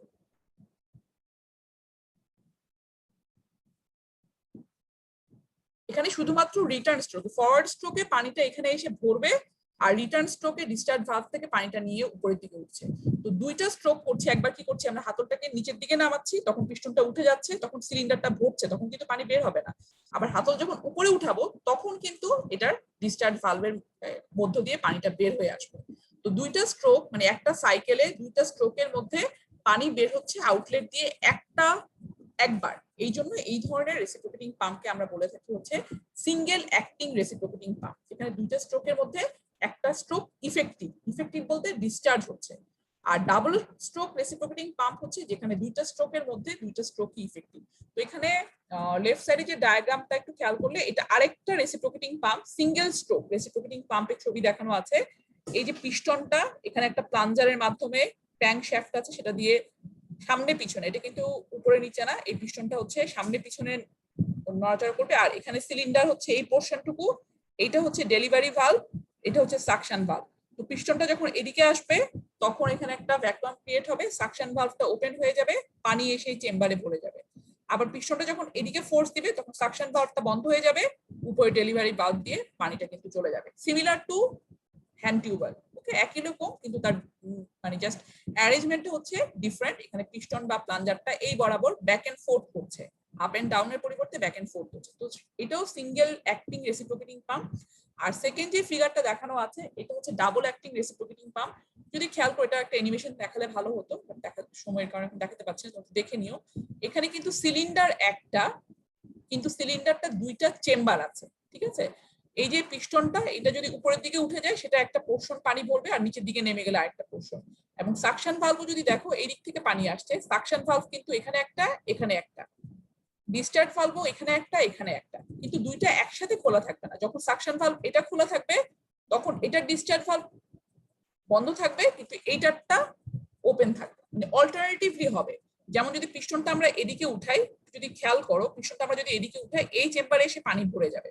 এখানে শুধুমাত্র রিটার্ন স্ট্রোকে, ফরওয়ার্ড স্ট্রোকে পানিটা এখানে এসে ভরবে, আর রিটার্ন স্ট্রোকে ডিসচার্জ ভালভ থেকে পানিটা নিয়ে উপরের দিকে উঠছে। তো দুইটা স্ট্রোক করছে। একবার কি করছি, আমরা হাতলটাকে নিচের দিকে নামাচ্ছি, তখন পিস্টনটা উঠে যাচ্ছে, তখন সিলিন্ডারটা ভরছে, তখন কিন্তু পানি বের হবে না। আবার হাতল যখন উপরে উঠাবো তখন কিন্তু এটার ডিসচার্জ ভালভের মধ্য দিয়ে পানিটা বের হয়ে আসবে। তো দুইটা স্ট্রোক, মানে একটা সাইকেলে দুইটা স্ট্রোকের মধ্যে পানি বের হচ্ছে আউটলেট দিয়ে একবার। এই জন্য এই ধরনের রেসিপ্রোকেটিং পাম্পকে আমরা বলে থাকি হচ্ছে সিঙ্গেল অ্যাক্টিং রেসিপ্রোকেটিং পাম্প, যেখানে দুইটা স্ট্রোকের মধ্যে একটা স্ট্রোক ইফেক্টিভ বলতে ডিসচার্জ হচ্ছে, আর ডাবল স্ট্রোক রেসিপ্রোকেটিং পাম্প হচ্ছে যেখানে দুইটা স্ট্রোকের মধ্যে দুইটা স্ট্রোকই ইফেক্টিভ। তো এখানে লেফট সাইডে যে ডায়াগ্রামটা একটু খেয়াল করলে, এটা আরেকটা reciprocating pump, single stroke reciprocating পাম্পের ছবি দেখানো আছে। এই যে পিস্টনটা, এখানে একটা প্লাঞ্জারের মাধ্যমে ট্যাঙ্ক শ্যাফট আছে, সেটা দিয়ে সামনে পিছনে, এটা কিন্তু উপরে নিচে না, এই পিস্টনটা হচ্ছে সামনে পিছনে নড়াচড়া করবে, আর এখানে সিলিন্ডার হচ্ছে এই পোর্শনটুকু, এইটা হচ্ছে ডেলিভারি ভালভ, এটা হচ্ছে সাকশন ভালভ। তো পিস্টনটা যখন এদিকে আসবে তখন এখানে একটা ভ্যাকুয়াম ক্রিয়েট হবে, সাকশন ভালভটা ওপেন হয়ে যাবে, পানি এসে চেম্বারে ভরে যাবে। আবার পিস্টনটা যখন এদিকে ফোর্স দিবে তখন সাকশন ভালভটা বন্ধ হয়ে যাবে, উপরে ডেলিভারি ভালভ দিয়ে পানিটা কিন্তু চলে যাবে। সিমিলার টু হ্যান্ড টিউবওয়েল, ওকে, একই রকম, কিন্তু তার মানে জাস্ট অ্যারেঞ্জমেন্টটা হচ্ছে ডিফারেন্ট। এখানে পিস্টন বা প্লাঞ্জারটা এই বরাবর ব্যাক এন্ড ফোর্থ করছে, আপ এন্ড ডাউনের পরিবর্তে ব্যাক এন্ড ফোর্থ করছে। তো এটাও সিঙ্গেল অ্যাক্টিং রেসিপ্রোকেটিং পাম্প। আর সেকেন্ড যে ফিগারটা দেখানো আছে এটা হচ্ছে ডাবল অ্যাক্টিং রেসিপ্রোকেটিং পাম্প। যদি খেয়াল করে, এটা একটা অ্যানিমেশন দেখালে ভালো হতো, দেখার সময়ের কারণে দেখাতে পাচ্ছি না, দেখে নিও। এখানে কিন্তু সিলিন্ডার একটা, কিন্তু সিলিন্ডারটা দুইটা চেম্বার আছে। ঠিক আছে, এই যে পিস্টনটা এটা যদি উপরের দিকে উঠে যায় সেটা একটা পোর্শন পানি ভরবে আর নিচের দিকে নেমে গেলে আরেকটা পোর্শন। এবং সাকশন ভালভ যদি দেখো এই দিক থেকে পানি আসছে, সাকশন ভালভ কিন্তু এখানে একটা এখানে একটা, ডিসচার্জ ভালভও এখানে একটা এখানে একটা, কিন্তু দুইটা একসাথে খোলা থাকবে না। যখন সাকশন ভালভ এটা খোলা থাকবে তখন এটা ডিসচার্জ ভালভ বন্ধ থাকবে, কিন্তু এইটারটা ওপেন থাকবে, মানে অল্টারনেটিভলি হবে। যেমন যদি পিস্টনটা আমরা এদিকে উঠাই, যদি খেয়াল করো পিস্টনটা আমরা যদি এদিকে উঠাই এই চেম্বারে এসে পানি ভরে যাবে,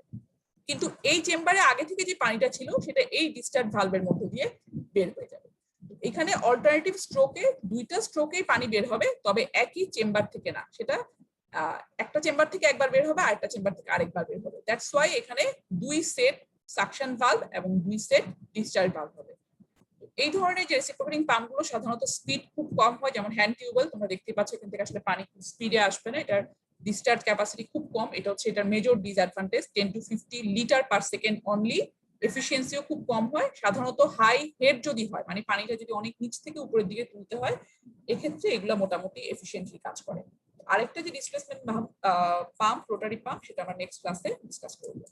কিন্তু এই চেম্বারে আগে থেকে যে পানিটা ছিল সেটা এই ডিসচার্জ ভালভের মধ্যে দিয়ে বের হয়ে যাবে। এখানে অল্টারনেটিভ স্ট্রোকে দুইটা স্ট্রোকেই পানি বের হবে, তবে একই চেম্বার থেকে না, সেটা একটা চেম্বার থেকে একবার বের হবে, আরেকটা চেম্বার থেকে আরেকবার বের হবে। দ্যাটস ওয়াই এখানে দুই সেট সাকশন ভালভ এবং দুই সেট ডিসচার্জ ভালভ হবে। এই ধরনের যে রেসিপ্রোকেটিং পাম্পগুলো সাধারণত স্পিড খুব কম হয়, যেমন হ্যান্ড টিউবওয়েল তোমরা দেখতে পাচ্ছ এখান থেকে আসলে পানি খুব স্পিডে আসবে না, এটার ডিসচার্জ ক্যাপাসিটি খুব কম, এটা হচ্ছে এটার major disadvantage. 10 to 50 litre per second only, এফিসিয়েন্সিও খুব কম হয়। সাধারণত হাই হেড যদি হয়, মানে পানিটা যদি অনেক নিচ থেকে উপরের দিকে তুলতে হয়, এক্ষেত্রে এগুলো মোটামুটি এফিসিয়েন্টলি কাজ করে। আরেকটা যে ডিসপ্লেসমেন্ট পাম্প, রোটারি পাম্প, সেটা আমরা নেক্সট ক্লাসে ডিসকাস করবো।